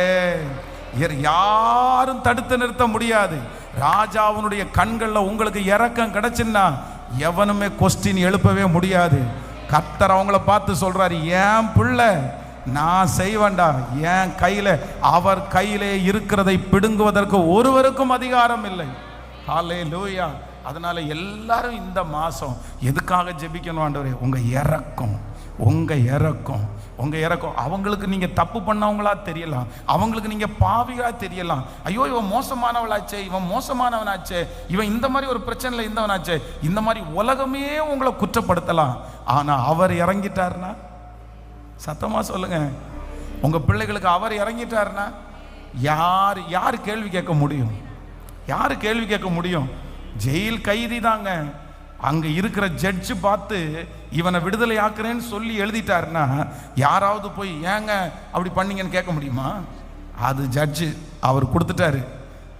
யாரும் தடுத்து நிறுத்த முடியாது. ராஜாவுடைய கண்களில் உங்களுக்கு இரக்கம் கிடைச்சுன்னா எவனுமே கொஸ்டின் எழுப்பவே முடியாது. கர்த்தர் அவங்கள பார்த்து சொல்றாரு, என் பிள்ளை நான் செய்வேண்டா, என் கையில, அவர் கையிலே இருக்கிறதை பிடுங்குவதற்கு ஒருவருக்கும் அதிகாரம் இல்லை. ஹல்லேலூயா. அதனால எல்லாரும் இந்த மாசம் எதுக்காக ஜெபிக்கணும்? ஆண்டவரே, உங்க இரக்கம், உங்க இரக்கம், உங்க இரக்கம். அவங்களுக்கு நீங்க தப்பு பண்ணவங்களா தெரியலாம், அவங்களுக்கு நீங்க பாவியா தெரியலாம். ஐயோ இவன் மோசமானவளாச்சே, இவன் மோசமானவனாச்சே, இவன் இந்த மாதிரி ஒரு பிரச்சனைல இருந்தவனாச்சே, இந்த மாதிரி உலகமே உங்களை குற்றப்படுத்தலாம். ஆனா அவர் இறங்கிட்டாருன்னா, சத்தமா சொல்லுங்க, உங்க பிள்ளைகளுக்கு அவர் இறங்கிட்டாருன்னா யார் கேள்வி கேட்க முடியும்? யாரு கேள்வி கேட்க முடியும்? ஜெயில் கைதி தாங்க. அங்க இருக்கிற ஜட்ஜு பார்த்து இவனை விடுதலை ஆக்குறேன்னு சொல்லி எழுதிட்டாருன்னா யாராவது போய் ஏங்க அப்படி பண்ணீங்கன்னு கேட்க முடியுமா? அது ஜட்ஜு, அவர் கொடுத்துட்டாரு,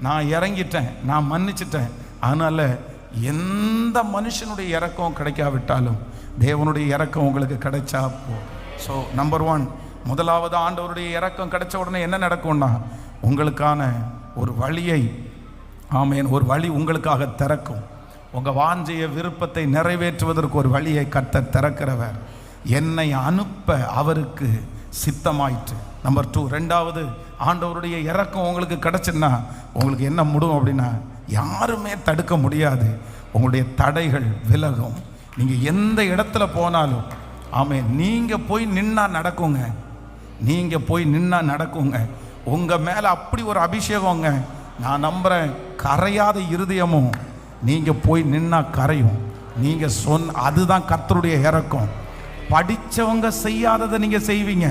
நான் இறங்கிட்டேன், நான் மன்னிச்சிட்டேன். அதனால எந்த மனுஷனுடைய இரக்கம் கிடைக்காவிட்டாலும் தேவனுடைய இரக்கம் உங்களுக்கு கிடைச்சா போ. ஸோ நம்பர் 1, முதலாவது ஆண்டவருடைய இரக்கம் கிடைச்ச உடனே என்ன நடக்கும்னா, உங்களுக்கான ஒரு வழியை, ஆமென், ஒரு வழி உங்களுக்காக திறக்கும். உங்கள் வாஞ்சைய விருப்பத்தை நிறைவேற்றுவதற்கு ஒரு வழியை கர்த்தர் திறக்கிறவர். என்னை அனுப்ப அவருக்கு சித்தமாயிற்று. நம்பர் 2, ரெண்டாவது ஆண்டவருடைய இரக்கம் உங்களுக்கு கிடைச்சுன்னா உங்களுக்கு என்ன முடியும் அப்படின்னா, யாருமே தடுக்க முடியாது. உங்களுடைய தடைகள் விலகும். நீங்கள் எந்த இடத்துல போனாலும், ஆமென், நீங்கள் போய் நின்னா நடக்குங்க, நீங்கள் போய் நின்னா நடக்குங்க. உங்கள் மேலே அப்படி ஒரு அபிஷேகங்க. நான் நம்புகிறேன், கரையாத இருதயமும் நீங்கள் போய் நின்னா கரையும். நீங்கள் அதுதான் கர்த்தருடைய இரக்கம். படித்தவங்க செய்யாததை நீங்கள் செய்வீங்க,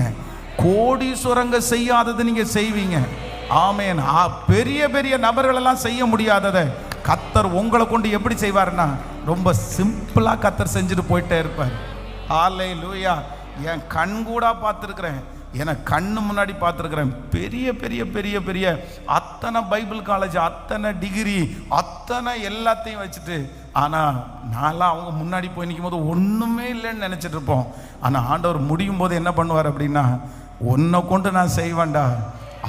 கோடீஸ்வரங்க செய்யாததை நீங்கள் செய்வீங்க. ஆமென். பெரிய பெரிய நபர்களெல்லாம் செய்ய முடியாததை கர்த்தர் உங்களை கொண்டு எப்படி செய்வார்னா, ரொம்ப சிம்பிளாக கர்த்தர் செஞ்சுட்டு போயிட்டே இருப்பார். ஹல்லேலூயா. என் கண் கூட பார்த்துருக்குறேன், எனக்கு கண்ணு முன்னாடி பார்த்துருக்குறேன். பெரிய பெரிய பெரிய பெரிய அத்தனை பைபிள் காலேஜ், அத்தனை டிகிரி, அத்தனை எல்லாத்தையும் வச்சுட்டு, ஆனால் நான்லாம் அவங்க முன்னாடி போய் நிற்கும் போது ஒன்றுமே இல்லைன்னு நினச்சிட்டு இருப்போம். ஆனால் ஆண்டவர் முடியும் போது என்ன பண்ணுவார் அப்படின்னா, உன்னை கொண்டு நான் செய்வேண்டா.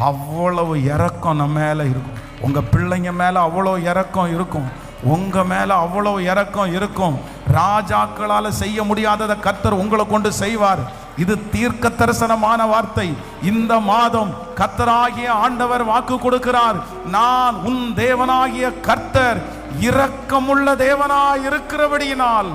அவ்வளவு இரக்கம் நம்ம மேலே இருக்கும், உங்கள் பிள்ளைங்க மேலே அவ்வளோ இரக்கம் இருக்கும். உங்க மேல அவ்வளோ இரக்கம் இருக்கும். ராஜாக்களால செய்ய முடியாததை கர்த்தர் உங்களை கொண்டு செய்வார். இது தீர்க்க தரிசனமான வார்த்தை. இந்த மாதம் கர்த்தராகிய ஆண்டவர் வாக்கு கொடுக்கிறார், நான் உன் தேவனாகிய கர்த்தர் இரக்கமுள்ள தேவனாய் இருக்கிறபடியினால்,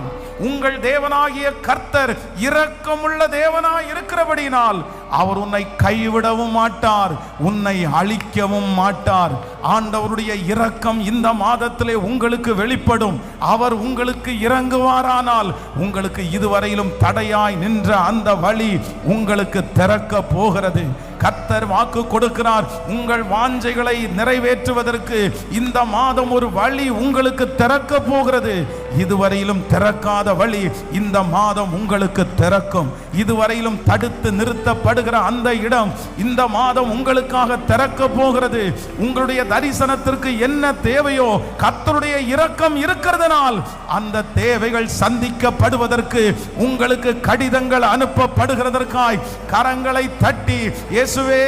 உங்கள் தேவனாகிய கர்த்தர் இரக்கமுள்ள தேவனாய் இருக்கிறபடியினால் அவர் உன்னை கைவிடவும் மாட்டார், உன்னை அழிக்கவும் மாட்டார். ஆண்டவருடைய இரக்கம் இந்த மாதத்திலே உங்களுக்கு வெளிப்படும். அவர் உங்களுக்கு இறங்குவாரானால் உங்களுக்கு இதுவரையிலும் தடையாய் நின்ற அந்த வழி உங்களுக்கு திறக்க போகிறது. கர்த்தர் வாக்கு கொடுக்கிறார், உங்கள் வாஞ்சைகளை நிறைவேற்றுவதற்கு இந்த மாதம் ஒரு வழி உங்களுக்கு திறக்க போகிறது. இதுவரையிலும் திறக்காத வழி இந்த மாதம் உங்களுக்கு திறக்கும். இதுவரையிலும் தடுத்து நிறுத்தப்படுகிற அந்த இடம் இந்த மாதம் உங்களுக்காக திறக்க போகிறது. உங்களுடைய தரிசனத்திற்கு என்ன தேவையோ கர்த்தருடைய இரக்கம் இருக்கிறதுனால் அந்த தேவைகள் சந்திக்கப்படுவதற்கு உங்களுக்கு கடிதங்கள் அனுப்பப்படுகிறதற்காய் கரங்களை தட்டி, இயேசுவே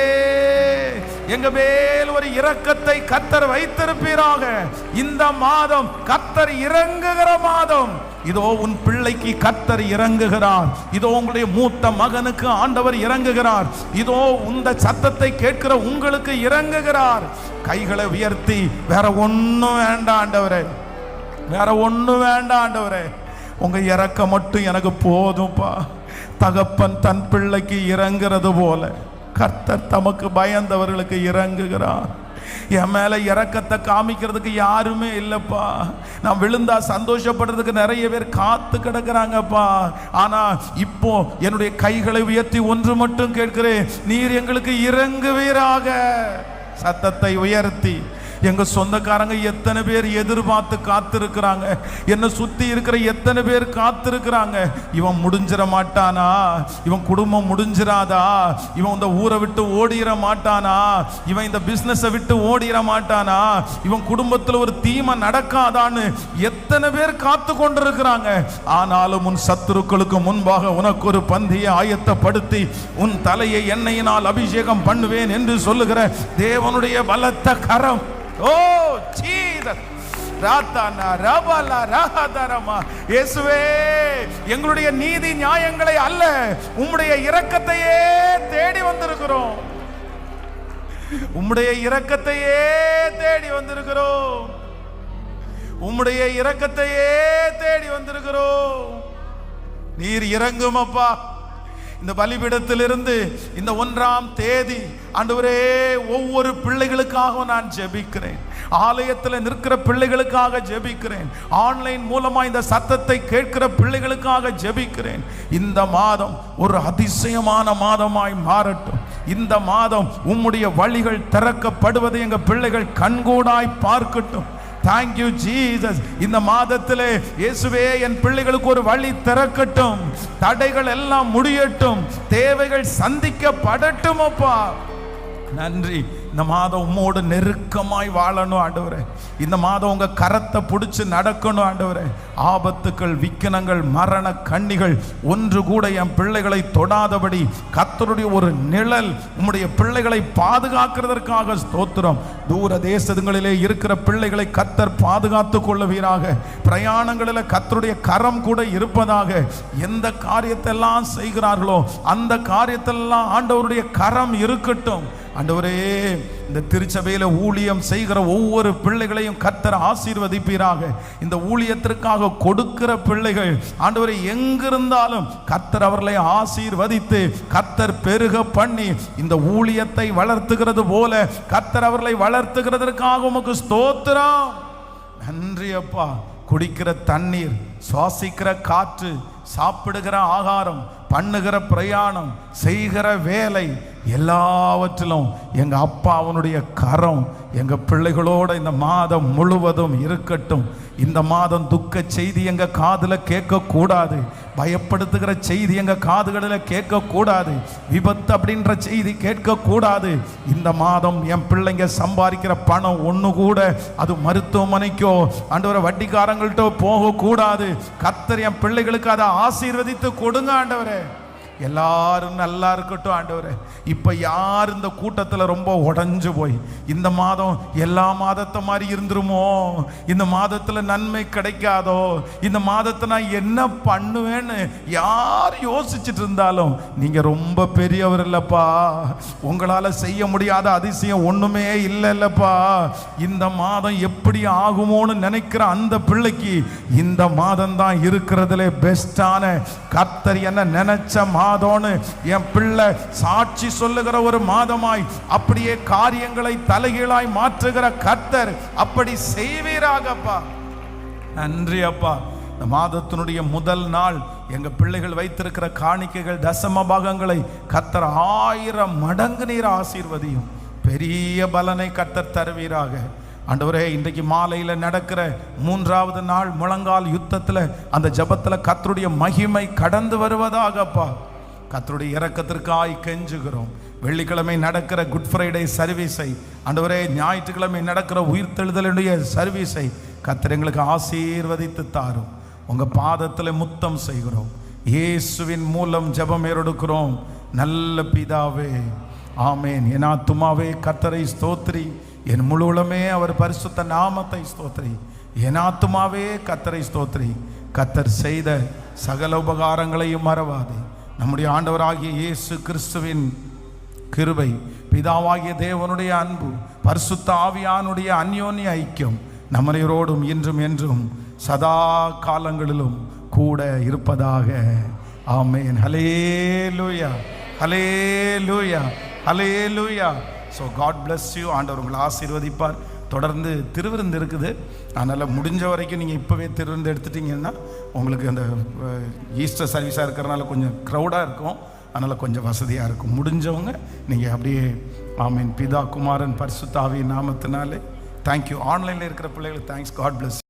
எங்க மேல் ஒரு இரக்கத்தை கர்த்தர் வைத்திருப்பீராக. இந்த மாதம் கர்த்தர் இறங்குகிற மாதம். இதோ உன் பிள்ளைக்கு கர்த்தர் இறங்குகிறார். இதோ உங்களுடைய மூத்த மகனுக்கு ஆண்டவர் இறங்குகிறார். இதோ இந்த சத்தத்தை கேட்கிற உங்களுக்கு இறங்குகிறார். கைகளை உயர்த்தி, வேற ஒண்ணும் வேண்டாம் ஆண்டவரே, வேற ஒண்ணும் வேண்டாம் ஆண்டவரே, உங்க இரக்கம் மட்டும் எனக்கு போதும்பா. தகப்பன் தன் பிள்ளைக்கு இறங்குறது போல கர்த்தர் தமக்கு பயந்தவர்களுக்கு இறங்குகிறார். என் மேல இரக்கத்தை காமிக்கிறதுக்கு யாருமே இல்லப்பா. நான் விழுந்தா சந்தோஷப்படுறதுக்கு நிறைய பேர் காத்து கிடக்குறாங்கப்பா. ஆனா இப்போ என்னுடைய கைகளை உயர்த்தி ஒன்று மட்டும் கேட்கிறேன், நீர் எங்களுக்கு இறங்குவீராக. சத்தத்தை உயர்த்தி, எங்க சொந்தக்காரங்க எத்தனை பேர் எதிர்பார்த்து காத்திருக்கிறாங்க, என்னை சுத்தி இருக்கிற எத்தனை பேர் காத்திருக்கிறாங்க. இவன் முடிஞ்சிட மாட்டானா, இவன் குடும்பம் முடிஞ்சிராதா, இவன் இந்த ஊரை விட்டு ஓடிட மாட்டானா, இவன் இந்த பிசினஸை விட்டு ஓடிட மாட்டானா, இவன் குடும்பத்தில் ஒரு தீமை நடக்காதான்னு எத்தனை பேர் காத்து கொண்டிருக்கிறாங்க. ஆனாலும் உன் சத்துருக்களுக்கு முன்பாக உனக்கு ஒரு பந்தியை ஆயத்தப்படுத்தி உன் தலையை எண்ணெயினால் அபிஷேகம் பண்ணுவேன் என்று சொல்லுகிற தேவனுடைய பலத்த கரம். ஓ ஜீசஸ், ராதானா ரபலா ரஹதரமா, இயேசுவே எங்களுடைய நீதி நியாயங்களை அல்ல, உம்முடைய இரக்கத்தையே தேடி வந்திருக்கிறோம். உம்முடைய இரக்கத்தையே தேடி வந்திருக்கிறோம். உம்முடைய இரக்கத்தையே தேடி வந்திருக்கிறோம். நீர் இறங்கும் அப்பா. இந்த பலிபீடத்திலிருந்து இந்த 1ஆம் தேதி ஆண்டவரே ஒவ்வொரு பிள்ளைகளுக்காக நான் ஜெபிக்கிறேன். ஆலயத்தில் நிற்கிற பிள்ளைகளுக்காக ஜெபிக்கிறேன். ஆன்லைன் மூலமா இந்த சத்தத்தை கேட்கிற பிள்ளைகளுக்காக ஜெபிக்கிறேன். இந்த மாதம் ஒரு அதிசயமான மாதமாய் மாறட்டும். இந்த மாதம் உம்முடைய வழிகள் திறக்கப்படுவதை எங்க பிள்ளைகள் கண்கூடாய் பார்க்கட்டும். Thank you Jesus. இந்த மாதத்திலே இயேசுவே என் பிள்ளைகளுக்கு ஒரு வழி திறக்கட்டும். தடைகள் எல்லாம் முடியட்டும். தேவைகள் சந்திக்கப்படட்டும் அப்பா. நன்றி. இந்த மாதம் உம்மோடு நெருக்கமாய் வாழணும் ஆண்டவரே. இந்த மாதம் உங்க கரத்தை பிடிச்சு நடக்கணும் ஆண்டவரே. ஆபத்துக்கள், விக்கினங்கள், மரண கண்ணிகள் ஒன்று கூட என் பிள்ளைகளை தொடாதபடி கர்த்தருடைய ஒரு நிழல் உம்முடைய பிள்ளைகளை பாதுகாக்கிறதற்காக ஸ்தோத்திரம். தூர தேசங்களிலே இருக்கிற பிள்ளைகளை கர்த்தர் பாதுகாத்து கொள்ளுவீராக. பிரயாணங்களில் கர்த்தருடைய கரம் கூட இருப்பதாக. எந்த காரியத்தெல்லாம் செய்கிறார்களோ அந்த காரியத்தெல்லாம் ஆண்டவருடைய கரம் இருக்கட்டும். ஆண்டவரே, இந்த திருச்சபையில ஊழியம் செய்கிற ஒவ்வொரு பிள்ளைகளையும் கர்த்தர் ஆசீர்வதிப்பீராக. இந்த ஊழியத்திற்காக கொடுக்கிற பிள்ளைகள் ஆண்டவரே எங்கிருந்தாலும் கர்த்தர் அவர்களை ஆசீர்வதித்து கர்த்தர் பெருக பண்ணி இந்த ஊழியத்தை வளர்த்துகிறது போல கர்த்தர் அவர்களை வளர்த்துகிறதற்காக உமக்கு ஸ்தோத்திரம். நன்றி அப்பா. குடிக்கிற தண்ணீர், சுவாசிக்கிற காற்று, சாப்பிடுகிற ஆகாரம், பண்ணுகிற பிரயாணம், செய்கிற வேலை எல்லாவற்றிலும் எங்க அப்பா அவனுடைய கரம் எங்க பிள்ளைகளோட இந்த மாதம் முழுவதும் இருக்கட்டும். இந்த மாதம் துக்க செய்தி எங்க காதுல கேட்க கூடாது. பயப்படுத்துகிற செய்தி எங்க காதுகளில் கேட்க கூடாது. விபத்து அப்படின்ற செய்தி கேட்க கூடாது. இந்த மாதம் என் பிள்ளைங்க சம்பாதிக்கிற பணம் ஒண்ணு கூட அது மருத்துவமனைக்கோ ஆண்டவரை வட்டிக்காரங்கள்ட்ட போக கூடாது. கர்த்தர் என் பிள்ளைகளுக்கு அதை ஆசீர்வதித்து கொடுங்க ஆண்டவரே. எல்லாரும் நல்லா இருக்கட்டும் ஆண்டவரே. இப்போ யார் இந்த கூட்டத்தில் ரொம்ப உடஞ்சு போய் இந்த மாதம் எல்லா மாதத்தை மாதிரி இருந்துருமோ, இந்த மாதத்தில் நன்மை கிடைக்காதோ, இந்த மாதத்தை நான் என்ன பண்ணுவேன்னு யார் யோசிச்சுட்டு இருந்தாலும் நீங்கள் ரொம்ப பெரியவர் இல்லப்பா, உங்களால் செய்ய முடியாத அதிசயம் ஒன்றுமே இல்லைல்லப்பா. இந்த மாதம் எப்படி ஆகுமோன்னு நினைக்கிற அந்த பிள்ளைக்கு இந்த மாதம் தான் இருக்கிறதுலே பெஸ்டான, கர்த்தர் என்ன நினைச்ச மாதம்னு என் பிள்ளை சாட்சி சொல்லுகிற ஒரு மாதமாய் அப்படியே காரியங்களை தலைகீழாய் மாற்றுகிற கர்த்தர் அப்படி செய்வீராகப்பா. நன்றி அப்பா. இந்த மாதத்தினுடைய முதல் நாள் எங்க பிள்ளைகள் வைத்திருக்கிற காணிக்கைகள் தசம பாகங்களை கர்த்தர் 1000 மடங்கு நீர் ஆசீர்வதியும். பெரிய பலனை கர்த்தர் தருவீராக. ஆண்டவரே, இன்றைக்கு மாலையில் நடக்கிற 3வது நாள் முழங்கால் யுத்தத்தில் அந்த ஜபத்தில் கர்த்தருடைய மகிமை கடந்து வருவதாகப்பா. கர்த்தருடைய இரக்கத்திற்காய் கெஞ்சுகிறோம். வெள்ளிக்கிழமை நடக்கிற குட் ஃப்ரைடே சர்வீஸை ஆண்டவரே, ஞாயிற்றுக்கிழமை நடக்கிற உயிர்த்தெழுதலுடைய சர்வீஸை கர்த்தர் எங்களுக்கு ஆசீர்வதித்து தாரும். உங்கள் பாதத்தில் முத்தம் செய்கிறோம். இயேசுவின் மூலம் ஜெபம் ஏறெடுக்கிறோம் நல்ல பிதாவே, ஆமேன். என் ஆத்துமாவே கர்த்தரை ஸ்தோத்திரி, என் முழு உளமே அவர் பரிசுத்த நாமத்தை ஸ்தோத்திரி. என் ஆத்துமாவே கர்த்தரை ஸ்தோத்திரி. கர்த்தர் செய்த சகல உபகாரங்களையும் மறவாதே. நம்முடைய ஆண்டவராகிய இயேசு கிறிஸ்துவின் கிருபை, பிதாவாகிய தேவனுடைய அன்பு, பரிசுத்த ஆவியானுடைய அந்யோன்ய ஐக்கியம் நம்மரையோடும் இன்றும் என்றும் சதா காலங்களிலும் கூட இருப்பதாக. Amen. Hallelujah, hallelujah, hallelujah. So God bless you. ஆண்டவர் உங்களை ஆசீர்வதிப்பார். தொடர்ந்து திருவிருந்து இருக்குது. அதனால் முடிஞ்ச வரைக்கும் நீங்கள் இப்போவே திருவிருந்து எடுத்துட்டிங்கன்னா உங்களுக்கு அந்த ஈஸ்டர் சர்வீஸாக இருக்கிறனால கொஞ்சம் க்ரௌடாக இருக்கும். அதனால் கொஞ்சம் வசதியாக இருக்கும். முடிஞ்சவங்க நீங்கள் அப்படியே ஆமீன். பிதா குமாரன் பரிசுத்த ஆவியின் நாமத்தினாலே தேங்க்யூ. ஆன்லைனில் இருக்கிற பிள்ளைகளுக்கு தேங்க்ஸ். God plus.